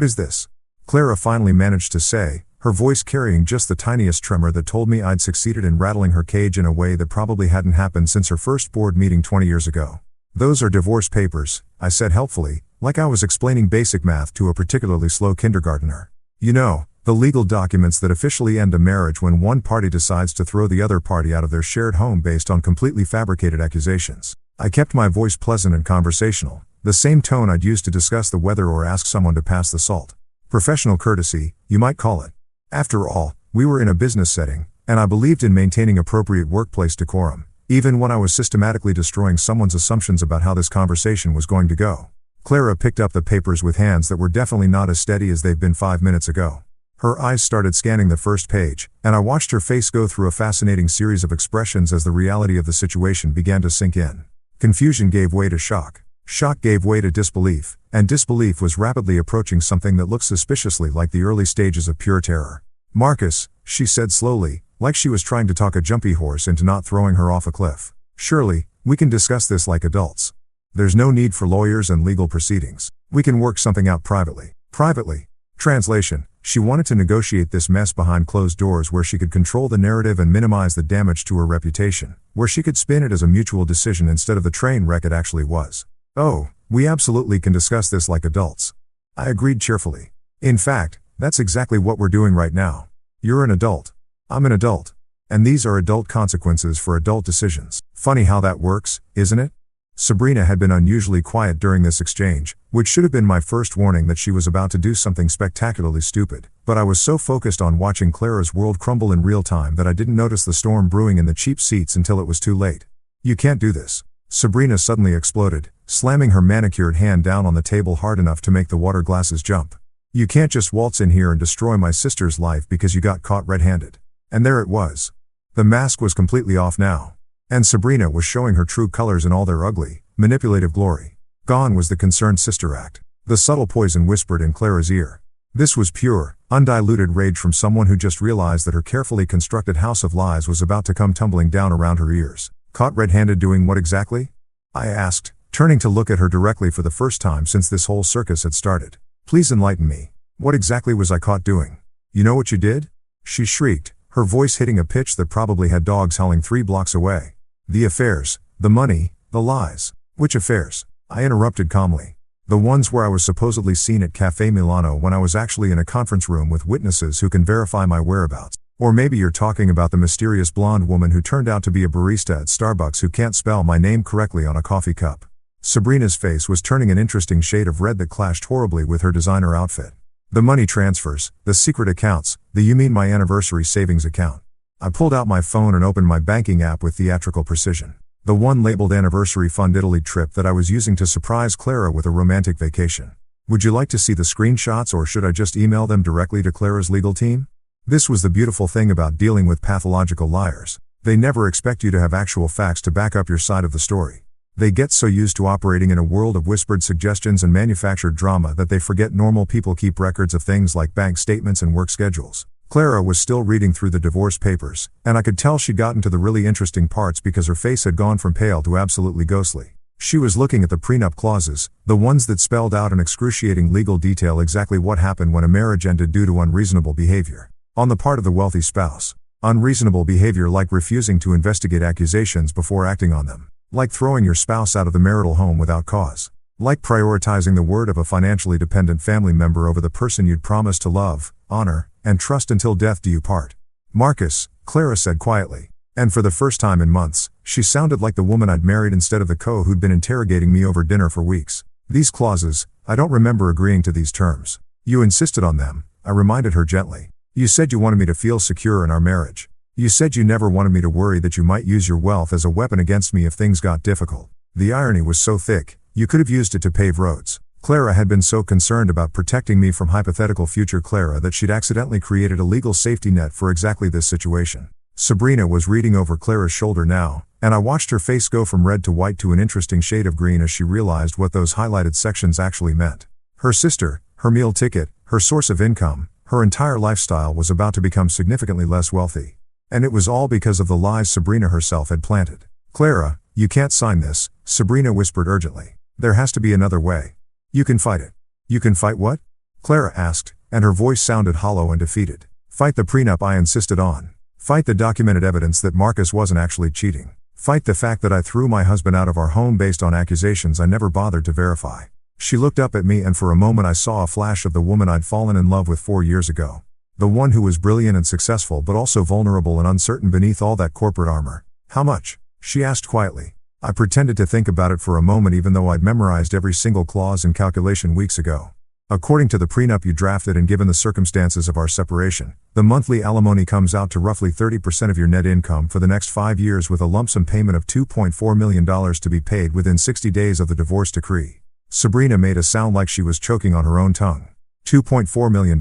is this? Clara finally managed to say, her voice carrying just the tiniest tremor that told me I'd succeeded in rattling her cage in a way that probably hadn't happened since her first board meeting 20 years ago. Those are divorce papers, I said helpfully, like I was explaining basic math to a particularly slow kindergartner. You know, the legal documents that officially end a marriage when one party decides to throw the other party out of their shared home based on completely fabricated accusations. I kept my voice pleasant and conversational, the same tone I'd use to discuss the weather or ask someone to pass the salt. Professional courtesy, you might call it. After all, we were in a business setting, and I believed in maintaining appropriate workplace decorum, even when I was systematically destroying someone's assumptions about how this conversation was going to go. Clara picked up the papers with hands that were definitely not as steady as they've been 5 minutes ago. Her eyes started scanning the first page, and I watched her face go through a fascinating series of expressions as the reality of the situation began to sink in. Confusion gave way to shock. Shock gave way to disbelief, and disbelief was rapidly approaching something that looked suspiciously like the early stages of pure terror. Marcus, she said slowly, like she was trying to talk a jumpy horse into not throwing her off a cliff. Surely, we can discuss this like adults. There's no need for lawyers and legal proceedings. We can work something out privately. Privately. Translation, she wanted to negotiate this mess behind closed doors where she could control the narrative and minimize the damage to her reputation, where she could spin it as a mutual decision instead of the train wreck it actually was. Oh, we absolutely can discuss this like adults. I agreed cheerfully. In fact, that's exactly what we're doing right now. You're an adult. I'm an adult. And these are adult consequences for adult decisions. Funny how that works, isn't it? Sabrina had been unusually quiet during this exchange, which should have been my first warning that she was about to do something spectacularly stupid, but I was so focused on watching Clara's world crumble in real time that I didn't notice the storm brewing in the cheap seats until it was too late. You can't do this. Sabrina suddenly exploded, slamming her manicured hand down on the table hard enough to make the water glasses jump. You can't just waltz in here and destroy my sister's life because you got caught red-handed. And there it was. The mask was completely off now. And Sabrina was showing her true colors in all their ugly, manipulative glory. Gone was the concerned sister act. The subtle poison whispered in Clara's ear. This was pure, undiluted rage from someone who just realized that her carefully constructed house of lies was about to come tumbling down around her ears. Caught red-handed doing what exactly? I asked, turning to look at her directly for the first time since this whole circus had started. Please enlighten me. What exactly was I caught doing? You know what you did? She shrieked, her voice hitting a pitch that probably had dogs howling 3 blocks away. The affairs, the money, the lies. Which affairs? I interrupted calmly. The ones where I was supposedly seen at Café Milano when I was actually in a conference room with witnesses who can verify my whereabouts. Or maybe you're talking about the mysterious blonde woman who turned out to be a barista at Starbucks who can't spell my name correctly on a coffee cup. Sabrina's face was turning an interesting shade of red that clashed horribly with her designer outfit. The money transfers, the secret accounts, you mean my anniversary savings account. I pulled out my phone and opened my banking app with theatrical precision. The one labeled Anniversary Fund Italy trip that I was using to surprise Clara with a romantic vacation. Would you like to see the screenshots or should I just email them directly to Clara's legal team? This was the beautiful thing about dealing with pathological liars. They never expect you to have actual facts to back up your side of the story. They get so used to operating in a world of whispered suggestions and manufactured drama that they forget normal people keep records of things like bank statements and work schedules. Clara was still reading through the divorce papers, and I could tell she'd gotten to the really interesting parts because her face had gone from pale to absolutely ghostly. She was looking at the prenup clauses, the ones that spelled out in excruciating legal detail exactly what happened when a marriage ended due to unreasonable behavior on the part of the wealthy spouse. Unreasonable behavior like refusing to investigate accusations before acting on them. Like throwing your spouse out of the marital home without cause. Like prioritizing the word of a financially dependent family member over the person you'd promised to love, honor, and trust until death do you part. Marcus, Clara said quietly. And for the first time in months, she sounded like the woman I'd married instead of the co who'd been interrogating me over dinner for weeks. These clauses, I don't remember agreeing to these terms. You insisted on them, I reminded her gently. You said you wanted me to feel secure in our marriage. You said you never wanted me to worry that you might use your wealth as a weapon against me if things got difficult. The irony was so thick, you could have used it to pave roads. Clara had been so concerned about protecting me from hypothetical future Clara that she'd accidentally created a legal safety net for exactly this situation. Sabrina was reading over Clara's shoulder now, and I watched her face go from red to white to an interesting shade of green as she realized what those highlighted sections actually meant. Her sister, her meal ticket, her source of income, her entire lifestyle was about to become significantly less wealthy. And it was all because of the lies Sabrina herself had planted. Clara, you can't sign this, Sabrina whispered urgently. There has to be another way. You can fight it. You can fight what? Clara asked, and her voice sounded hollow and defeated. Fight the prenup I insisted on. Fight the documented evidence that Marcus wasn't actually cheating. Fight the fact that I threw my husband out of our home based on accusations I never bothered to verify. She looked up at me and for a moment I saw a flash of the woman I'd fallen in love with 4 years ago. The one who was brilliant and successful but also vulnerable and uncertain beneath all that corporate armor. How much? She asked quietly. I pretended to think about it for a moment even though I'd memorized every single clause and calculation weeks ago. According to the prenup you drafted and given the circumstances of our separation, the monthly alimony comes out to roughly 30% of your net income for the next 5 years with a lump sum payment of $2.4 million to be paid within 60 days of the divorce decree. Sabrina made a sound like she was choking on her own tongue. $2.4 million.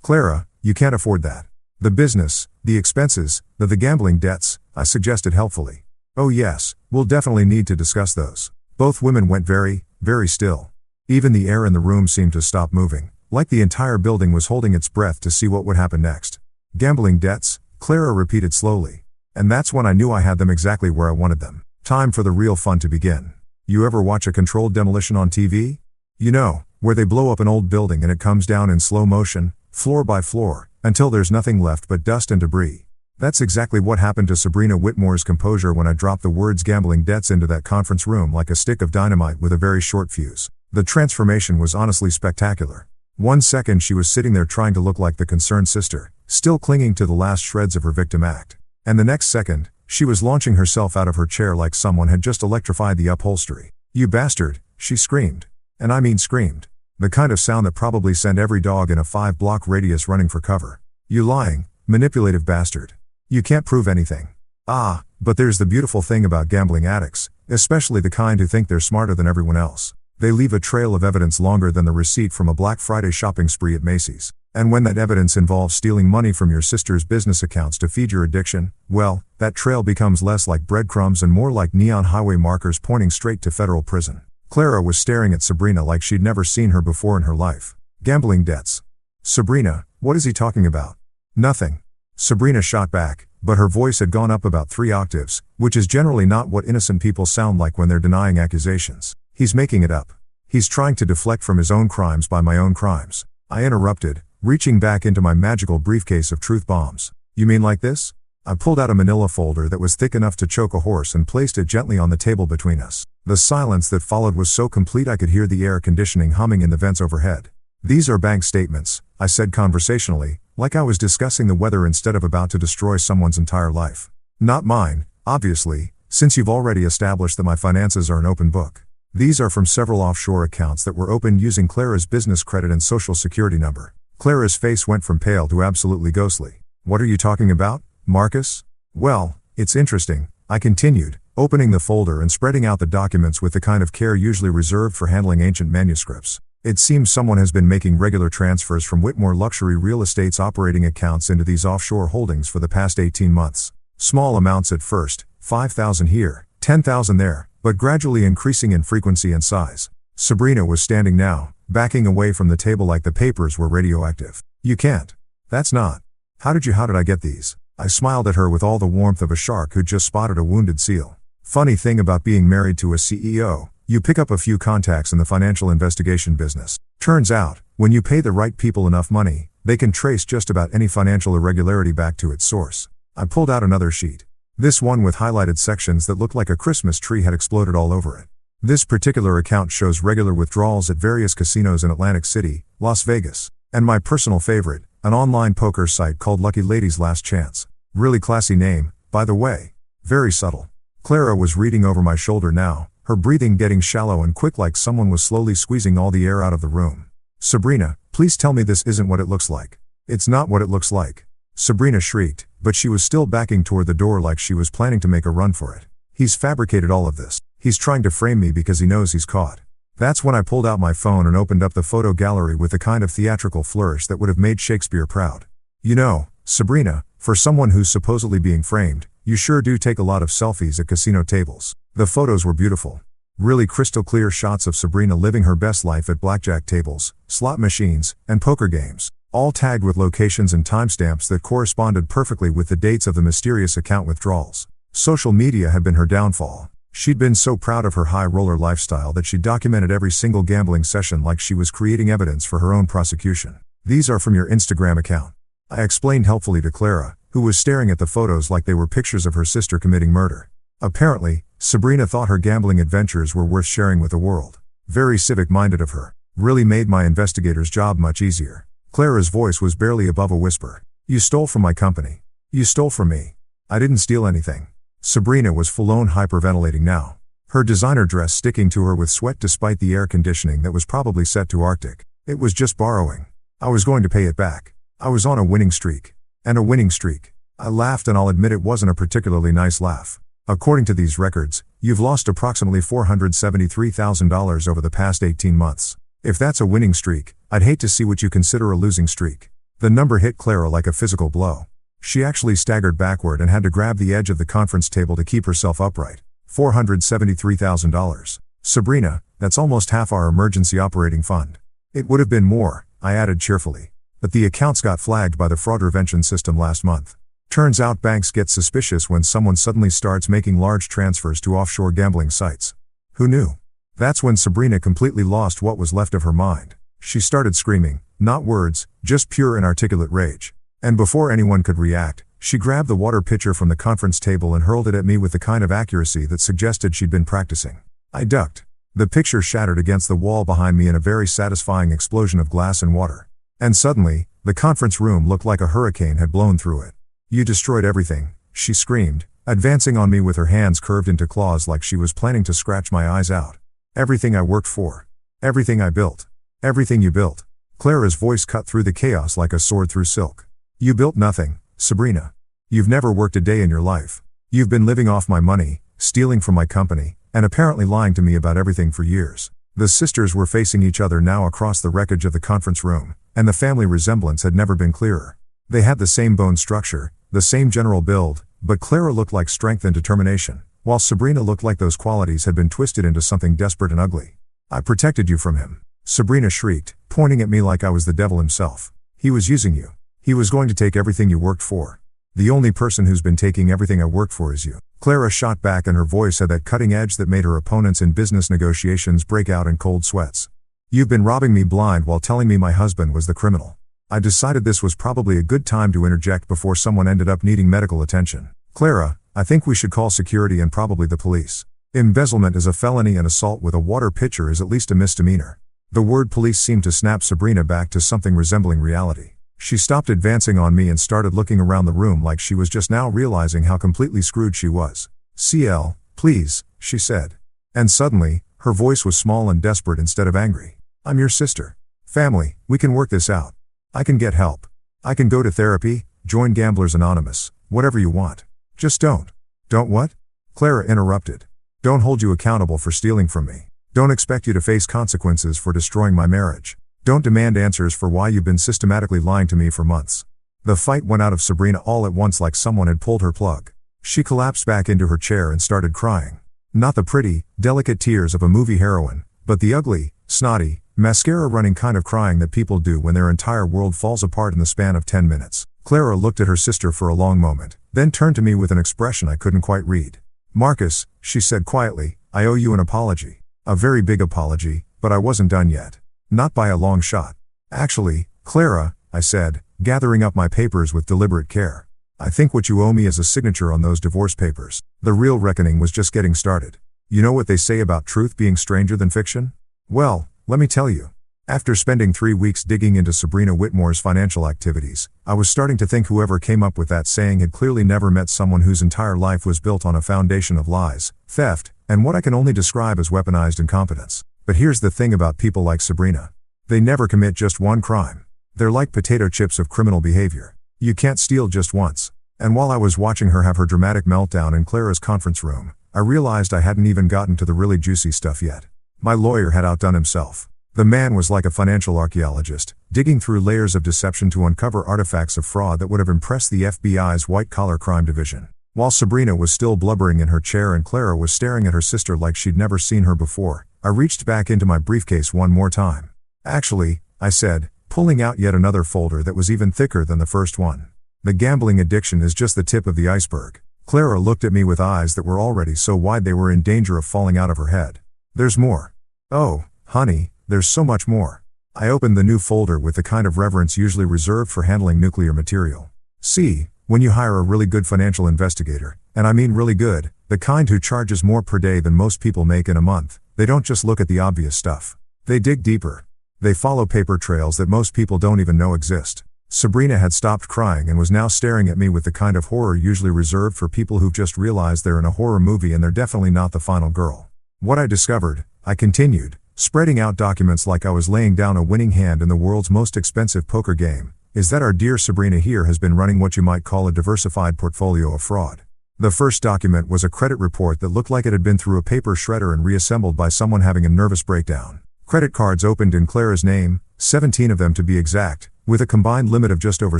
Clara, you can't afford that. The business, the expenses, the gambling debts, I suggested helpfully. Oh yes, we'll definitely need to discuss those. Both women went very, very still. Even the air in the room seemed to stop moving, like the entire building was holding its breath to see what would happen next. Gambling debts, Clara repeated slowly. And that's when I knew I had them exactly where I wanted them. Time for the real fun to begin. You ever watch a controlled demolition on TV? You know, where they blow up an old building and it comes down in slow motion, floor by floor, until there's nothing left but dust and debris. That's exactly what happened to Sabrina Whitmore's composure when I dropped the words gambling debts into that conference room like a stick of dynamite with a very short fuse. The transformation was honestly spectacular. 1 second she was sitting there trying to look like the concerned sister, still clinging to the last shreds of her victim act. And the next second, she was launching herself out of her chair like someone had just electrified the upholstery. You bastard, she screamed. And I mean screamed. The kind of sound that probably sent every dog in a 5-block radius running for cover. You lying, manipulative bastard. You can't prove anything. Ah, but there's the beautiful thing about gambling addicts, especially the kind who think they're smarter than everyone else. They leave a trail of evidence longer than the receipt from a Black Friday shopping spree at Macy's. And when that evidence involves stealing money from your sister's business accounts to feed your addiction, well, that trail becomes less like breadcrumbs and more like neon highway markers pointing straight to federal prison. Clara was staring at Sabrina like she'd never seen her before in her life. Gambling debts. Sabrina, what is he talking about? Nothing. Sabrina shot back, but her voice had gone up about 3 octaves, which is generally not what innocent people sound like when they're denying accusations. He's making it up. He's trying to deflect from his own crimes by my own crimes. I interrupted, reaching back into my magical briefcase of truth bombs. You mean like this? I pulled out a manila folder that was thick enough to choke a horse and placed it gently on the table between us. The silence that followed was so complete I could hear the air conditioning humming in the vents overhead. These are bank statements, I said conversationally, like I was discussing the weather instead of about to destroy someone's entire life. Not mine, obviously, since you've already established that my finances are an open book. These are from several offshore accounts that were opened using Clara's business credit and social security number. Clara's face went from pale to absolutely ghostly. What are you talking about, Marcus? Well, it's interesting, I continued, opening the folder and spreading out the documents with the kind of care usually reserved for handling ancient manuscripts. It seems someone has been making regular transfers from Whitmore Luxury Real Estate's operating accounts into these offshore holdings for the past 18 months. Small amounts at first, $5,000 here, $10,000 there, but gradually increasing in frequency and size. Sabrina was standing now, backing away from the table like the papers were radioactive. You can't. That's not. How did I get these? I smiled at her with all the warmth of a shark who'd just spotted a wounded seal. Funny thing about being married to a CEO, you pick up a few contacts in the financial investigation business. Turns out, when you pay the right people enough money, they can trace just about any financial irregularity back to its source. I pulled out another sheet. This one with highlighted sections that looked like a Christmas tree had exploded all over it. This particular account shows regular withdrawals at various casinos in Atlantic City, Las Vegas, and my personal favorite, an online poker site called Lucky Ladies Last Chance. Really classy name, by the way. Very subtle. Clara was reading over my shoulder now, her breathing getting shallow and quick like someone was slowly squeezing all the air out of the room. Sabrina, please tell me this isn't what it looks like. It's not what it looks like. Sabrina shrieked, but she was still backing toward the door like she was planning to make a run for it. He's fabricated all of this. He's trying to frame me because he knows he's caught. That's when I pulled out my phone and opened up the photo gallery with the kind of theatrical flourish that would have made Shakespeare proud. You know, Sabrina, for someone who's supposedly being framed, you sure do take a lot of selfies at casino tables. The photos were beautiful. Really crystal clear shots of Sabrina living her best life at blackjack tables, slot machines, and poker games, all tagged with locations and timestamps that corresponded perfectly with the dates of the mysterious account withdrawals. Social media had been her downfall. She'd been so proud of her high roller lifestyle that she documented every single gambling session like she was creating evidence for her own prosecution. These are from your Instagram account. I explained helpfully to Clara, who was staring at the photos like they were pictures of her sister committing murder. Apparently, Sabrina thought her gambling adventures were worth sharing with the world. Very civic-minded of her. Really made my investigator's job much easier. Clara's voice was barely above a whisper. You stole from my company. You stole from me. I didn't steal anything. Sabrina was full-on hyperventilating now. Her designer dress sticking to her with sweat despite the air conditioning that was probably set to Arctic. It was just borrowing. I was going to pay it back. I was on a winning streak. And a winning streak. I laughed, and I'll admit it wasn't a particularly nice laugh. According to these records, you've lost approximately $473,000 over the past 18 months. If that's a winning streak, I'd hate to see what you consider a losing streak. The number hit Clara like a physical blow. She actually staggered backward and had to grab the edge of the conference table to keep herself upright. $473,000. Sabrina, that's almost half our emergency operating fund. It would have been more, I added cheerfully. But the accounts got flagged by the fraud prevention system last month. Turns out banks get suspicious when someone suddenly starts making large transfers to offshore gambling sites. Who knew? That's when Sabrina completely lost what was left of her mind. She started screaming, not words, just pure inarticulate rage. And before anyone could react, she grabbed the water pitcher from the conference table and hurled it at me with the kind of accuracy that suggested she'd been practicing. I ducked. The picture shattered against the wall behind me in a very satisfying explosion of glass and water. And suddenly, the conference room looked like a hurricane had blown through it. You destroyed everything, she screamed, advancing on me with her hands curved into claws like she was planning to scratch my eyes out. Everything I worked for. Everything I built. Everything you built. Clara's voice cut through the chaos like a sword through silk. You built nothing, Sabrina. You've never worked a day in your life. You've been living off my money, stealing from my company, and apparently lying to me about everything for years. The sisters were facing each other now across the wreckage of the conference room, and the family resemblance had never been clearer. They had the same bone structure, the same general build, but Clara looked like strength and determination, while Sabrina looked like those qualities had been twisted into something desperate and ugly. I protected you from him. Sabrina shrieked, pointing at me like I was the devil himself. He was using you. He was going to take everything you worked for. The only person who's been taking everything I worked for is you. Clara shot back, and her voice had that cutting edge that made her opponents in business negotiations break out in cold sweats. You've been robbing me blind while telling me my husband was the criminal. I decided this was probably a good time to interject before someone ended up needing medical attention. Clara, I think we should call security and probably the police. Embezzlement is a felony and assault with a water pitcher is at least a misdemeanor. The word police seemed to snap Sabrina back to something resembling reality. She stopped advancing on me and started looking around the room like she was just now realizing how completely screwed she was. CL, please, she said. And suddenly, her voice was small and desperate instead of angry. I'm your sister. Family, we can work this out. I can get help. I can go to therapy, join Gamblers Anonymous, whatever you want. Just don't. Don't what? Clara interrupted. Don't hold you accountable for stealing from me. Don't expect you to face consequences for destroying my marriage. Don't demand answers for why you've been systematically lying to me for months. The fight went out of Sabrina all at once like someone had pulled her plug. She collapsed back into her chair and started crying. Not the pretty, delicate tears of a movie heroine, but the ugly, snotty, mascara-running kind of crying that people do when their entire world falls apart in the span of 10 minutes. Clara looked at her sister for a long moment, then turned to me with an expression I couldn't quite read. Marcus, she said quietly, I owe you an apology. A very big apology, but I wasn't done yet. Not by a long shot. Actually, Clara, I said, gathering up my papers with deliberate care. I think what you owe me is a signature on those divorce papers. The real reckoning was just getting started. You know what they say about truth being stranger than fiction? Well, let me tell you. After spending 3 weeks digging into Sabrina Whitmore's financial activities, I was starting to think whoever came up with that saying had clearly never met someone whose entire life was built on a foundation of lies, theft, and what I can only describe as weaponized incompetence. But here's the thing about people like Sabrina. They never commit just one crime. They're like potato chips of criminal behavior. You can't steal just once. And while I was watching her have her dramatic meltdown in Clara's conference room, I realized I hadn't even gotten to the really juicy stuff yet. My lawyer had outdone himself. The man was like a financial archaeologist, digging through layers of deception to uncover artifacts of fraud that would have impressed the FBI's white-collar crime division. While Sabrina was still blubbering in her chair and Clara was staring at her sister like she'd never seen her before, I reached back into my briefcase one more time. Actually, I said, pulling out yet another folder that was even thicker than the first one. The gambling addiction is just the tip of the iceberg. Clara looked at me with eyes that were already so wide they were in danger of falling out of her head. There's more. Oh, honey, there's so much more. I opened the new folder with the kind of reverence usually reserved for handling nuclear material. See, when you hire a really good financial investigator, and I mean really good, the kind who charges more per day than most people make in a month, they don't just look at the obvious stuff. They dig deeper. They follow paper trails that most people don't even know exist. Sabrina had stopped crying and was now staring at me with the kind of horror usually reserved for people who've just realized they're in a horror movie and they're definitely not the final girl. What I discovered, I continued, spreading out documents like I was laying down a winning hand in the world's most expensive poker game, is that our dear Sabrina here has been running what you might call a diversified portfolio of fraud. The first document was a credit report that looked like it had been through a paper shredder and reassembled by someone having a nervous breakdown. Credit cards opened in Clara's name, 17 of them to be exact, with a combined limit of just over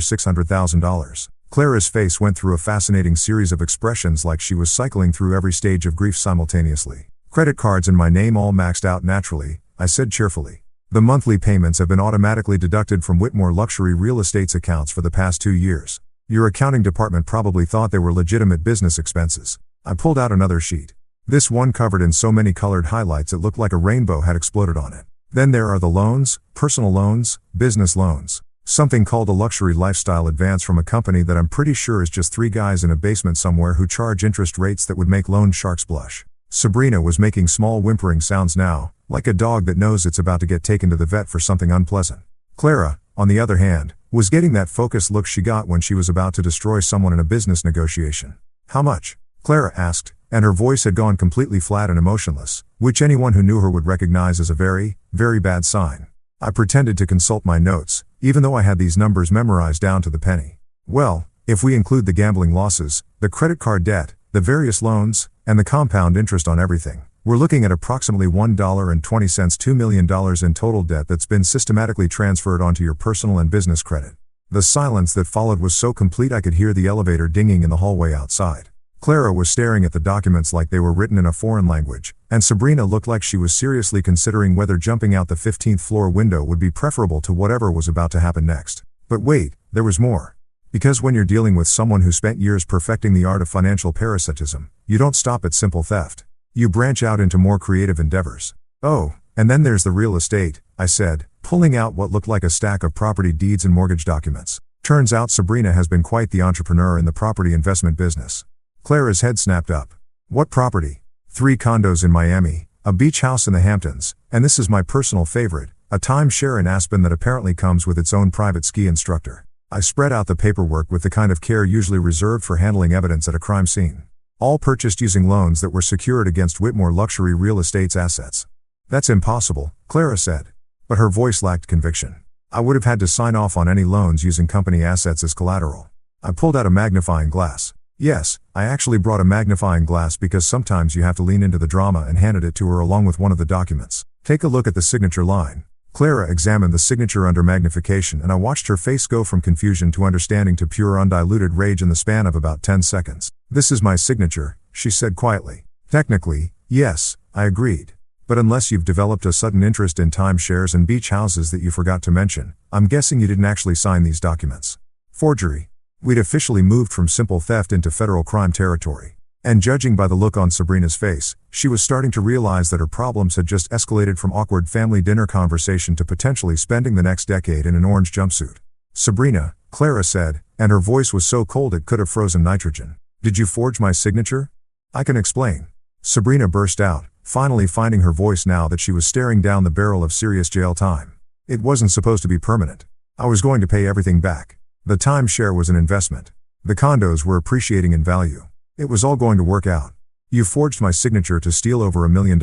$600,000. Clara's face went through a fascinating series of expressions like she was cycling through every stage of grief simultaneously. Credit cards in my name all maxed out naturally, I said cheerfully. The monthly payments have been automatically deducted from Whitmore Luxury Real Estate's accounts for the past 2 years. Your accounting department probably thought they were legitimate business expenses. I pulled out another sheet. This one covered in so many colored highlights it looked like a rainbow had exploded on it. Then there are the loans, personal loans, business loans. Something called a luxury lifestyle advance from a company that I'm pretty sure is just 3 guys in a basement somewhere who charge interest rates that would make loan sharks blush. Sabrina was making small whimpering sounds now, like a dog that knows it's about to get taken to the vet for something unpleasant. Clara, on the other hand, was getting that focused look she got when she was about to destroy someone in a business negotiation. How much? Clara asked, and her voice had gone completely flat and emotionless, which anyone who knew her would recognize as a very, very bad sign. I pretended to consult my notes, even though I had these numbers memorized down to the penny. Well, if we include the gambling losses, the credit card debt, the various loans, and the compound interest on everything, we're looking at approximately $1.20 $2 million in total debt that's been systematically transferred onto your personal and business credit. The silence that followed was so complete I could hear the elevator dinging in the hallway outside. Clara was staring at the documents like they were written in a foreign language, and Sabrina looked like she was seriously considering whether jumping out the 15th floor window would be preferable to whatever was about to happen next. But wait, there was more. Because when you're dealing with someone who spent years perfecting the art of financial parasitism, you don't stop at simple theft. You branch out into more creative endeavors. Oh, and then there's the real estate, I said, pulling out what looked like a stack of property deeds and mortgage documents. Turns out Sabrina has been quite the entrepreneur in the property investment business. Clara's head snapped up. What property? 3 condos in Miami, a beach house in the Hamptons, and this is my personal favorite, a timeshare in Aspen that apparently comes with its own private ski instructor. I spread out the paperwork with the kind of care usually reserved for handling evidence at a crime scene. All purchased using loans that were secured against Whitmore Luxury Real Estate's assets. That's impossible, Clara said. But her voice lacked conviction. I would have had to sign off on any loans using company assets as collateral. I pulled out a magnifying glass. Yes, I actually brought a magnifying glass because sometimes you have to lean into the drama and handed it to her along with one of the documents. Take a look at the signature line. Clara examined the signature under magnification and I watched her face go from confusion to understanding to pure undiluted rage in the span of about 10 seconds. This is my signature, she said quietly. Technically, yes, I agreed. But unless you've developed a sudden interest in timeshares and beach houses that you forgot to mention, I'm guessing you didn't actually sign these documents. Forgery. We'd officially moved from simple theft into federal crime territory. And judging by the look on Sabrina's face, she was starting to realize that her problems had just escalated from awkward family dinner conversation to potentially spending the next decade in an orange jumpsuit. Sabrina, Clara said, and her voice was so cold it could have frozen nitrogen. Did you forge my signature? I can explain. Sabrina burst out, finally finding her voice now that she was staring down the barrel of serious jail time. It wasn't supposed to be permanent. I was going to pay everything back. The timeshare was an investment. The condos were appreciating in value. It was all going to work out. You forged my signature to steal over $1 million,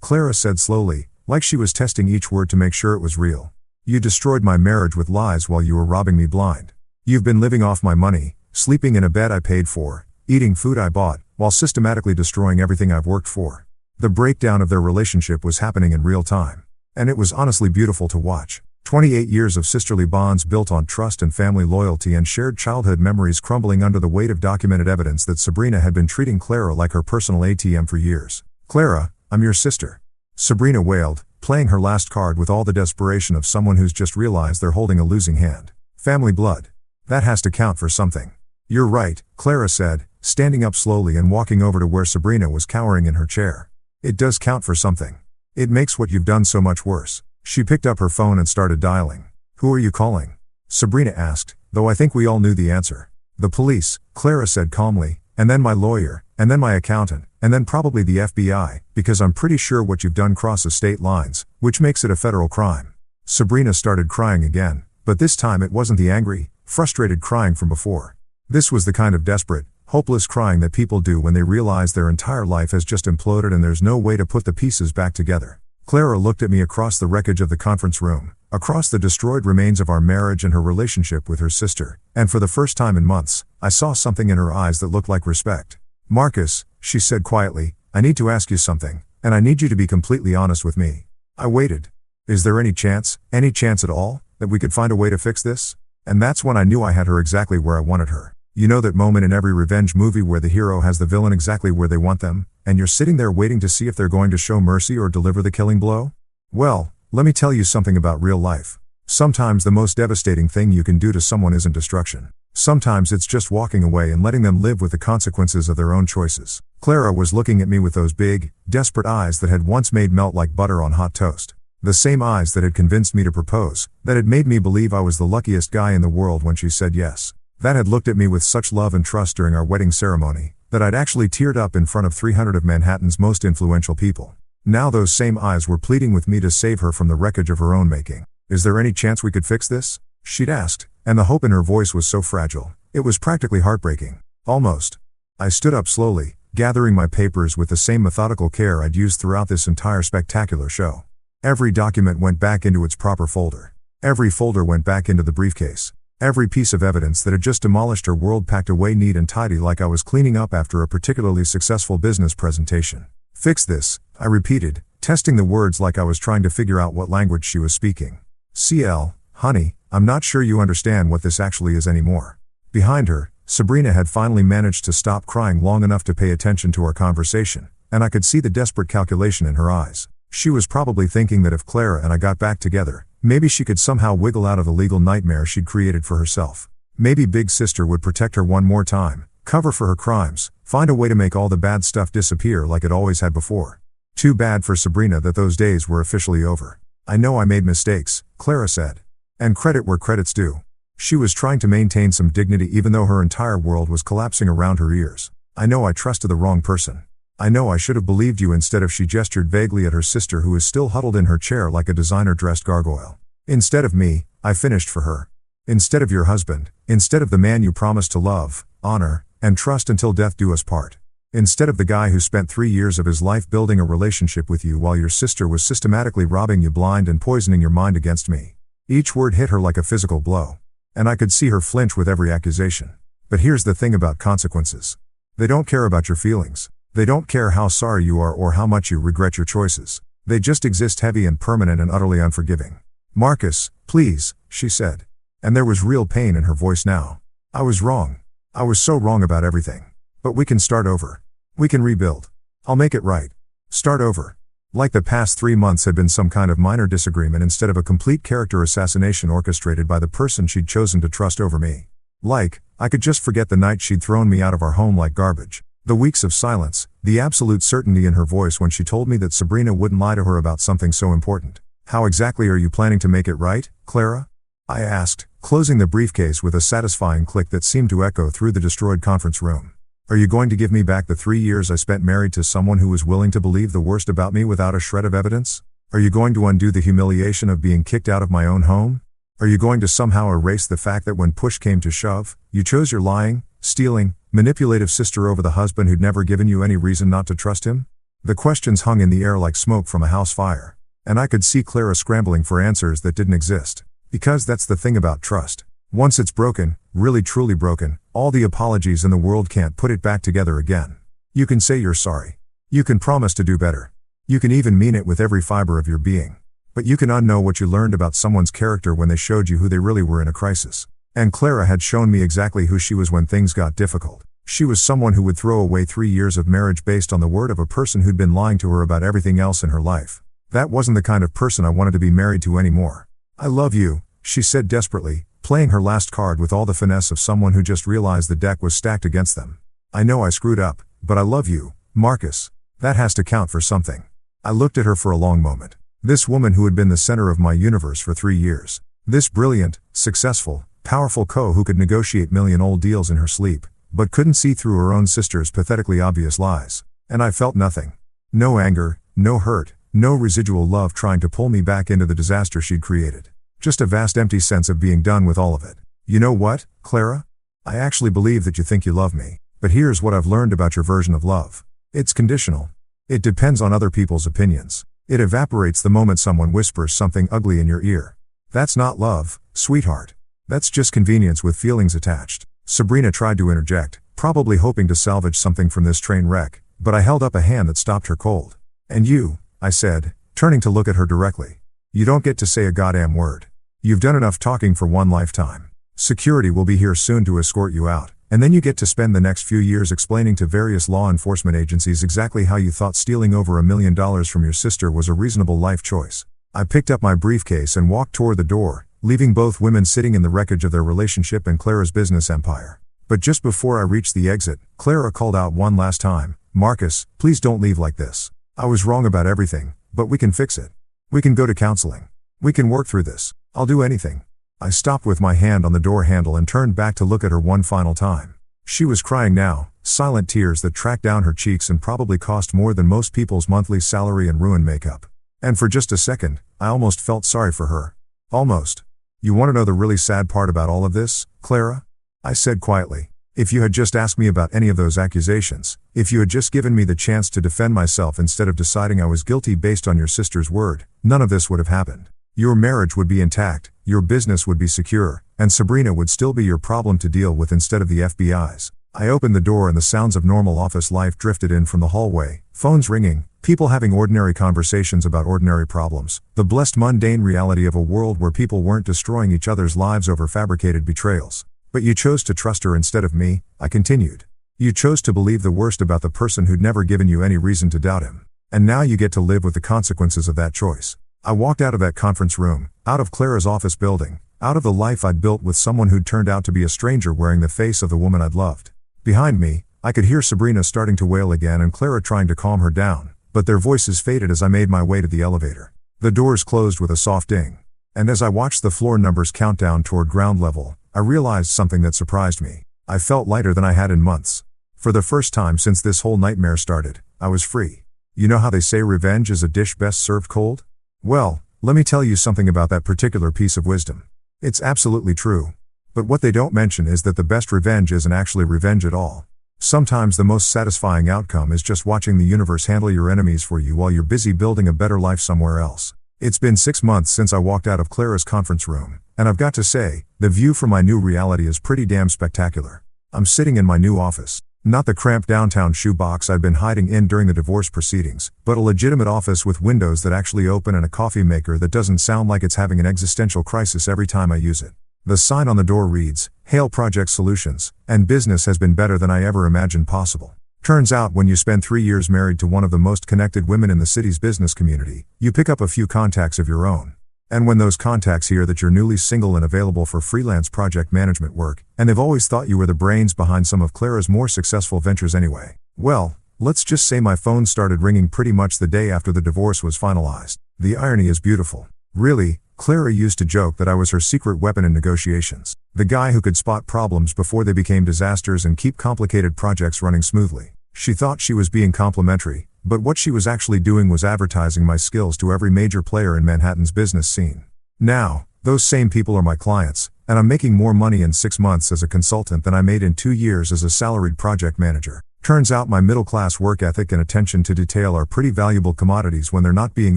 Clara said slowly, like she was testing each word to make sure it was real. You destroyed my marriage with lies while you were robbing me blind. You've been living off my money, sleeping in a bed I paid for, eating food I bought, while systematically destroying everything I've worked for. The breakdown of their relationship was happening in real time. And it was honestly beautiful to watch. 28 years of sisterly bonds built on trust and family loyalty and shared childhood memories crumbling under the weight of documented evidence that Sabrina had been treating Clara like her personal ATM for years. Clara, I'm your sister. Sabrina wailed, playing her last card with all the desperation of someone who's just realized they're holding a losing hand. Family blood. That has to count for something. You're right, Clara said, standing up slowly and walking over to where Sabrina was cowering in her chair. It does count for something. It makes what you've done so much worse. She picked up her phone and started dialing. Who are you calling? Sabrina asked, though I think we all knew the answer. The police, Clara said calmly, and then my lawyer, and then my accountant, and then probably the FBI, because I'm pretty sure what you've done crosses state lines, which makes it a federal crime. Sabrina started crying again, but this time it wasn't the angry, frustrated crying from before. This was the kind of desperate, hopeless crying that people do when they realize their entire life has just imploded and there's no way to put the pieces back together. Clara looked at me across the wreckage of the conference room, across the destroyed remains of our marriage and her relationship with her sister, and for the first time in months, I saw something in her eyes that looked like respect. Marcus, she said quietly, I need to ask you something, and I need you to be completely honest with me. I waited. Is there any chance at all, that we could find a way to fix this? And that's when I knew I had her exactly where I wanted her. You know that moment in every revenge movie where the hero has the villain exactly where they want them, and you're sitting there waiting to see if they're going to show mercy or deliver the killing blow? Well, let me tell you something about real life. Sometimes the most devastating thing you can do to someone isn't destruction. Sometimes it's just walking away and letting them live with the consequences of their own choices. Clara was looking at me with those big, desperate eyes that had once made melt like butter on hot toast. The same eyes that had convinced me to propose, that had made me believe I was the luckiest guy in the world when she said yes. That had looked at me with such love and trust during our wedding ceremony, that I'd actually teared up in front of 300 of Manhattan's most influential people. Now those same eyes were pleading with me to save her from the wreckage of her own making. Is there any chance we could fix this? She'd asked, and the hope in her voice was so fragile, it was practically heartbreaking. Almost. I stood up slowly, gathering my papers with the same methodical care I'd used throughout this entire spectacular show. Every document went back into its proper folder. Every folder went back into the briefcase. Every piece of evidence that had just demolished her world packed away neat and tidy like I was cleaning up after a particularly successful business presentation. Fix this, I repeated, testing the words like I was trying to figure out what language she was speaking. CL, honey, I'm not sure you understand what this actually is anymore. Behind her, Sabrina had finally managed to stop crying long enough to pay attention to our conversation, and I could see the desperate calculation in her eyes. She was probably thinking that if Clara and I got back together, maybe she could somehow wiggle out of the legal nightmare she'd created for herself. Maybe Big Sister would protect her one more time, cover for her crimes, find a way to make all the bad stuff disappear like it always had before. Too bad for Sabrina that those days were officially over. I know I made mistakes, Clara said. And credit where credit's due. She was trying to maintain some dignity even though her entire world was collapsing around her ears. I know I trusted the wrong person. I know I should have believed you instead of. She gestured vaguely at her sister who was still huddled in her chair like a designer-dressed gargoyle. Instead of me, I finished for her. Instead of your husband, instead of the man you promised to love, honor, and trust until death do us part. Instead of the guy who spent 3 years of his life building a relationship with you while your sister was systematically robbing you blind and poisoning your mind against me. Each word hit her like a physical blow. And I could see her flinch with every accusation. But here's the thing about consequences. They don't care about your feelings. They don't care how sorry you are or how much you regret your choices. They just exist heavy and permanent and utterly unforgiving. Marcus, please, she said. And there was real pain in her voice now. I was wrong. I was so wrong about everything. But we can start over. We can rebuild. I'll make it right. Start over. Like the past 3 months had been some kind of minor disagreement instead of a complete character assassination orchestrated by the person she'd chosen to trust over me. Like, I could just forget the night she'd thrown me out of our home like garbage. The weeks of silence, the absolute certainty in her voice when she told me that Sabrina wouldn't lie to her about something so important. How exactly are you planning to make it right, Clara? I asked, closing the briefcase with a satisfying click that seemed to echo through the destroyed conference room. Are you going to give me back the 3 years I spent married to someone who was willing to believe the worst about me without a shred of evidence? Are you going to undo the humiliation of being kicked out of my own home? Are you going to somehow erase the fact that when push came to shove, you chose your lying, stealing, Manipulative sister over the husband who'd never given you any reason not to trust him? The questions hung in the air like smoke from a house fire. And I could see Clara scrambling for answers that didn't exist. Because that's the thing about trust. Once it's broken, really truly broken, all the apologies in the world can't put it back together again. You can say you're sorry. You can promise to do better. You can even mean it with every fiber of your being. But you can unknow what you learned about someone's character when they showed you who they really were in a crisis. And Clara had shown me exactly who she was when things got difficult. She was someone who would throw away 3 years of marriage based on the word of a person who'd been lying to her about everything else in her life. That wasn't the kind of person I wanted to be married to anymore. I love you, she said desperately, playing her last card with all the finesse of someone who just realized the deck was stacked against them. I know I screwed up, but I love you, Marcus. That has to count for something. I looked at her for a long moment. This woman who had been the center of my universe for 3 years. This brilliant, successful, powerful who could negotiate million-old deals in her sleep, but couldn't see through her own sister's pathetically obvious lies. And I felt nothing. No anger, no hurt, no residual love trying to pull me back into the disaster she'd created. Just a vast empty sense of being done with all of it. You know what, Clara? I actually believe that you think you love me, but here's what I've learned about your version of love. It's conditional. It depends on other people's opinions. It evaporates the moment someone whispers something ugly in your ear. That's not love, sweetheart. That's just convenience with feelings attached. Sabrina tried to interject, probably hoping to salvage something from this train wreck, but I held up a hand that stopped her cold. And you, I said, turning to look at her directly. You don't get to say a goddamn word. You've done enough talking for one lifetime. Security will be here soon to escort you out, and then you get to spend the next few years explaining to various law enforcement agencies exactly how you thought stealing over $1 million from your sister was a reasonable life choice. I picked up my briefcase and walked toward the door, leaving both women sitting in the wreckage of their relationship and Clara's business empire. But just before I reached the exit, Clara called out one last time, Marcus, please don't leave like this. I was wrong about everything, but we can fix it. We can go to counseling. We can work through this. I'll do anything. I stopped with my hand on the door handle and turned back to look at her one final time. She was crying now, silent tears that tracked down her cheeks and probably cost more than most people's monthly salary and ruined makeup. And for just a second, I almost felt sorry for her. Almost. You want to know the really sad part about all of this, Clara? I said quietly. If you had just asked me about any of those accusations, if you had just given me the chance to defend myself instead of deciding I was guilty based on your sister's word, none of this would have happened. Your marriage would be intact, your business would be secure, and Sabrina would still be your problem to deal with instead of the FBI's. I opened the door and the sounds of normal office life drifted in from the hallway, phones ringing, people having ordinary conversations about ordinary problems, the blessed mundane reality of a world where people weren't destroying each other's lives over fabricated betrayals. But you chose to trust her instead of me, I continued. You chose to believe the worst about the person who'd never given you any reason to doubt him. And now you get to live with the consequences of that choice. I walked out of that conference room, out of Clara's office building, out of the life I'd built with someone who'd turned out to be a stranger wearing the face of the woman I'd loved. Behind me, I could hear Sabrina starting to wail again and Clara trying to calm her down, but their voices faded as I made my way to the elevator. The doors closed with a soft ding. And as I watched the floor numbers count down toward ground level, I realized something that surprised me. I felt lighter than I had in months. For the first time since this whole nightmare started, I was free. You know how they say revenge is a dish best served cold? Well, let me tell you something about that particular piece of wisdom. It's absolutely true. But what they don't mention is that the best revenge isn't actually revenge at all. Sometimes the most satisfying outcome is just watching the universe handle your enemies for you while you're busy building a better life somewhere else. It's been 6 months since I walked out of Clara's conference room, and I've got to say, the view from my new reality is pretty damn spectacular. I'm sitting in my new office. Not the cramped downtown shoebox I'd been hiding in during the divorce proceedings, but a legitimate office with windows that actually open and a coffee maker that doesn't sound like it's having an existential crisis every time I use it. The sign on the door reads, Hail Project Solutions, and business has been better than I ever imagined possible. Turns out when you spend 3 years married to one of the most connected women in the city's business community, you pick up a few contacts of your own. And when those contacts hear that you're newly single and available for freelance project management work, and they've always thought you were the brains behind some of Clara's more successful ventures anyway, well, let's just say my phone started ringing pretty much the day after the divorce was finalized. The irony is beautiful. Really, Clara used to joke that I was her secret weapon in negotiations. The guy who could spot problems before they became disasters and keep complicated projects running smoothly. She thought she was being complimentary, but what she was actually doing was advertising my skills to every major player in Manhattan's business scene. Now, those same people are my clients, and I'm making more money in 6 months as a consultant than I made in 2 years as a salaried project manager. Turns out my middle-class work ethic and attention to detail are pretty valuable commodities when they're not being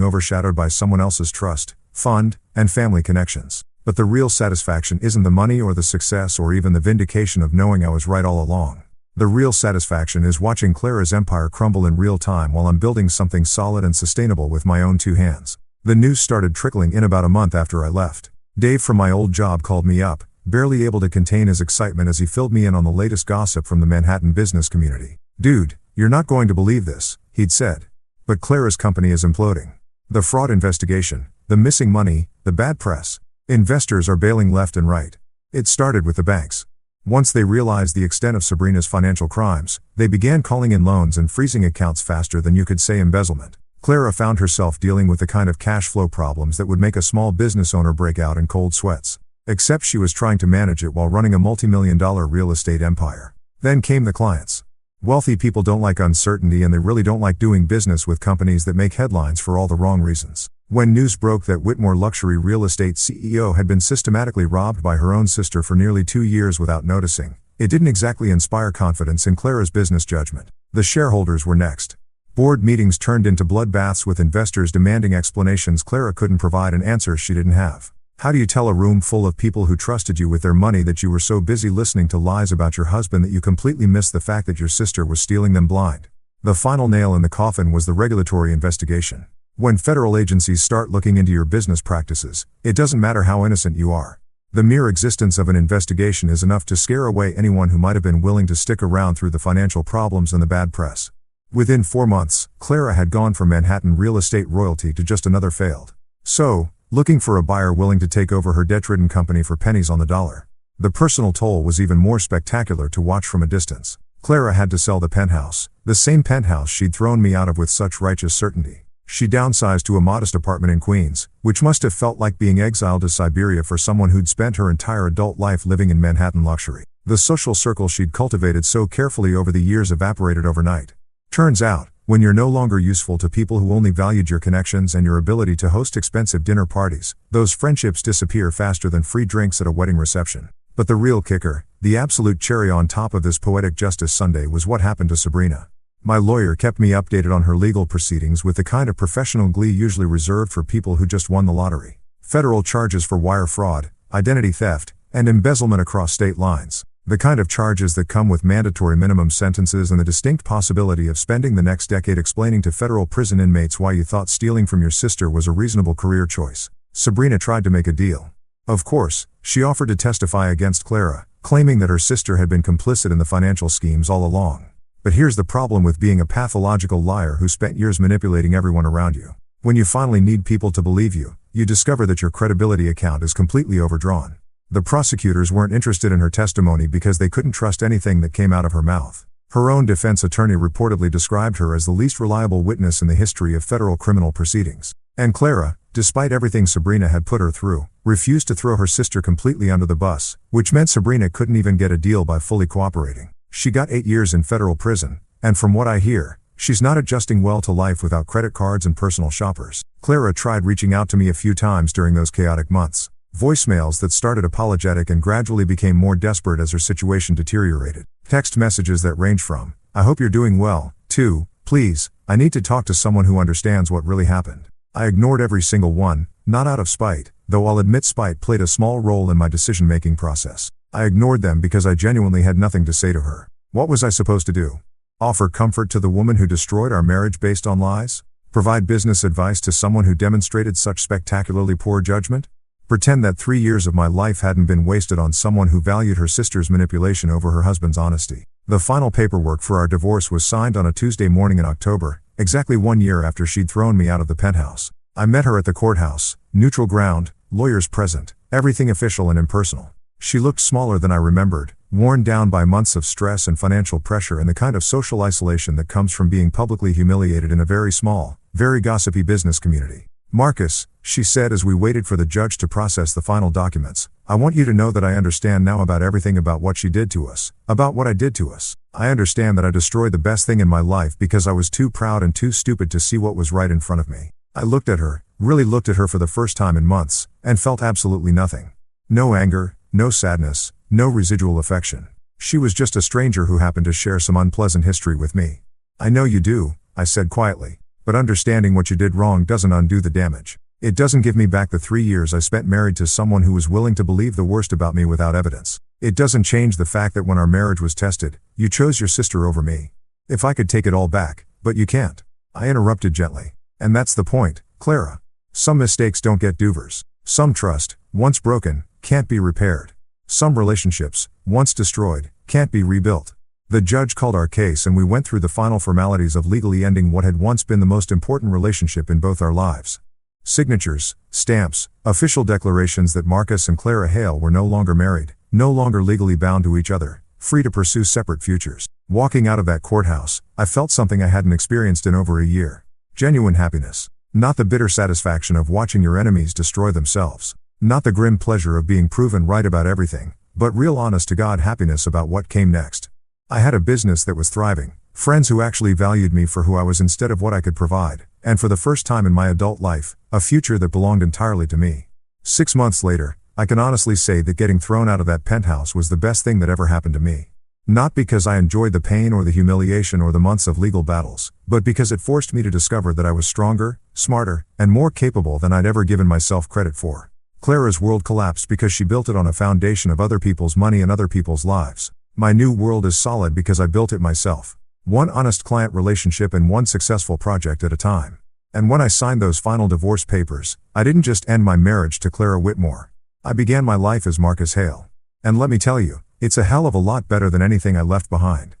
overshadowed by someone else's trust, fund, and family connections. But the real satisfaction isn't the money or the success or even the vindication of knowing I was right all along. The real satisfaction is watching Clara's empire crumble in real time while I'm building something solid and sustainable with my own 2 hands. The news started trickling in about a month after I left. Dave from my old job called me up, barely able to contain his excitement as he filled me in on the latest gossip from the Manhattan business community. "Dude, you're not going to believe this," he'd said. "But Clara's company is imploding. The fraud investigation, the missing money, the bad press. Investors are bailing left and right. It started with the banks. Once they realized the extent of Sabrina's financial crimes, they began calling in loans and freezing accounts faster than you could say embezzlement. Clara found herself dealing with the kind of cash flow problems that would make a small business owner break out in cold sweats. Except she was trying to manage it while running a multi-million-dollar real estate empire. Then came the clients. Wealthy people don't like uncertainty, and they really don't like doing business with companies that make headlines for all the wrong reasons. When news broke that Whitmore Luxury Real Estate CEO had been systematically robbed by her own sister for nearly 2 years without noticing, it didn't exactly inspire confidence in Clara's business judgment. The shareholders were next. Board meetings turned into bloodbaths with investors demanding explanations Clara couldn't provide and answers she didn't have. How do you tell a room full of people who trusted you with their money that you were so busy listening to lies about your husband that you completely missed the fact that your sister was stealing them blind? The final nail in the coffin was the regulatory investigation. When federal agencies start looking into your business practices, it doesn't matter how innocent you are. The mere existence of an investigation is enough to scare away anyone who might have been willing to stick around through the financial problems and the bad press. Within 4 months, Clara had gone from Manhattan real estate royalty to just another failed. So, looking for a buyer willing to take over her debt-ridden company for pennies on the dollar. The personal toll was even more spectacular to watch from a distance. Clara had to sell the penthouse, the same penthouse she'd thrown me out of with such righteous certainty. She downsized to a modest apartment in Queens, which must have felt like being exiled to Siberia for someone who'd spent her entire adult life living in Manhattan luxury. The social circle she'd cultivated so carefully over the years evaporated overnight. Turns out, when you're no longer useful to people who only valued your connections and your ability to host expensive dinner parties, those friendships disappear faster than free drinks at a wedding reception. But the real kicker, the absolute cherry on top of this poetic justice sundae, was what happened to Sabrina. My lawyer kept me updated on her legal proceedings with the kind of professional glee usually reserved for people who just won the lottery. Federal charges for wire fraud, identity theft, and embezzlement across state lines. The kind of charges that come with mandatory minimum sentences and the distinct possibility of spending the next decade explaining to federal prison inmates why you thought stealing from your sister was a reasonable career choice. Sabrina tried to make a deal. Of course, she offered to testify against Clara, claiming that her sister had been complicit in the financial schemes all along. But here's the problem with being a pathological liar who spent years manipulating everyone around you. When you finally need people to believe you, you discover that your credibility account is completely overdrawn. The prosecutors weren't interested in her testimony because they couldn't trust anything that came out of her mouth. Her own defense attorney reportedly described her as the least reliable witness in the history of federal criminal proceedings. And Clara, despite everything Sabrina had put her through, refused to throw her sister completely under the bus, which meant Sabrina couldn't even get a deal by fully cooperating. She got 8 years in federal prison, and from what I hear, she's not adjusting well to life without credit cards and personal shoppers. Clara tried reaching out to me a few times during those chaotic months. Voicemails that started apologetic and gradually became more desperate as her situation deteriorated. Text messages that range from, "I hope you're doing well," to, "Please, I need to talk to someone who understands what really happened." I ignored every single one, not out of spite, though I'll admit spite played a small role in my decision-making process. I ignored them because I genuinely had nothing to say to her. What was I supposed to do? Offer comfort to the woman who destroyed our marriage based on lies? Provide business advice to someone who demonstrated such spectacularly poor judgment? Pretend that 3 years of my life hadn't been wasted on someone who valued her sister's manipulation over her husband's honesty? The final paperwork for our divorce was signed on a Tuesday morning in October, exactly 1 year after she'd thrown me out of the penthouse. I met her at the courthouse, neutral ground, lawyers present, everything official and impersonal. She looked smaller than I remembered, worn down by months of stress and financial pressure and the kind of social isolation that comes from being publicly humiliated in a very small, very gossipy business community. "Marcus," she said as we waited for the judge to process the final documents, "I want you to know that I understand now about everything about what she did to us, about what I did to us. I understand that I destroyed the best thing in my life because I was too proud and too stupid to see what was right in front of me." I looked at her, really looked at her for the first time in months, and felt absolutely nothing. No anger, no sadness, no residual affection. She was just a stranger who happened to share some unpleasant history with me. I know you do, I said quietly, but understanding what you did wrong doesn't undo the damage. It doesn't give me back the 3 years I spent married to someone who was willing to believe the worst about me without evidence. It doesn't change the fact that when our marriage was tested, you chose your sister over me. If I could take it all back, but you can't. I interrupted gently. And that's the point, Clara. Some mistakes don't get do-overs. Some trust, once broken, can't be repaired. Some relationships, once destroyed, can't be rebuilt. The judge called our case and we went through the final formalities of legally ending what had once been the most important relationship in both our lives. Signatures, stamps, official declarations that Marcus and Clara Hale were no longer married, no longer legally bound to each other, free to pursue separate futures. Walking out of that courthouse, I felt something I hadn't experienced in over a year. Genuine happiness. Not the bitter satisfaction of watching your enemies destroy themselves. Not the grim pleasure of being proven right about everything, but real honest-to-God happiness about what came next. I had a business that was thriving, friends who actually valued me for who I was instead of what I could provide, and for the first time in my adult life, a future that belonged entirely to me. 6 months later, I can honestly say that getting thrown out of that penthouse was the best thing that ever happened to me. Not because I enjoyed the pain or the humiliation or the months of legal battles, but because it forced me to discover that I was stronger, smarter, and more capable than I'd ever given myself credit for. Clara's world collapsed because she built it on a foundation of other people's money and other people's lives. My new world is solid because I built it myself. One honest client relationship and one successful project at a time. And when I signed those final divorce papers, I didn't just end my marriage to Clara Whitmore. I began my life as Marcus Hale. And let me tell you, it's a hell of a lot better than anything I left behind.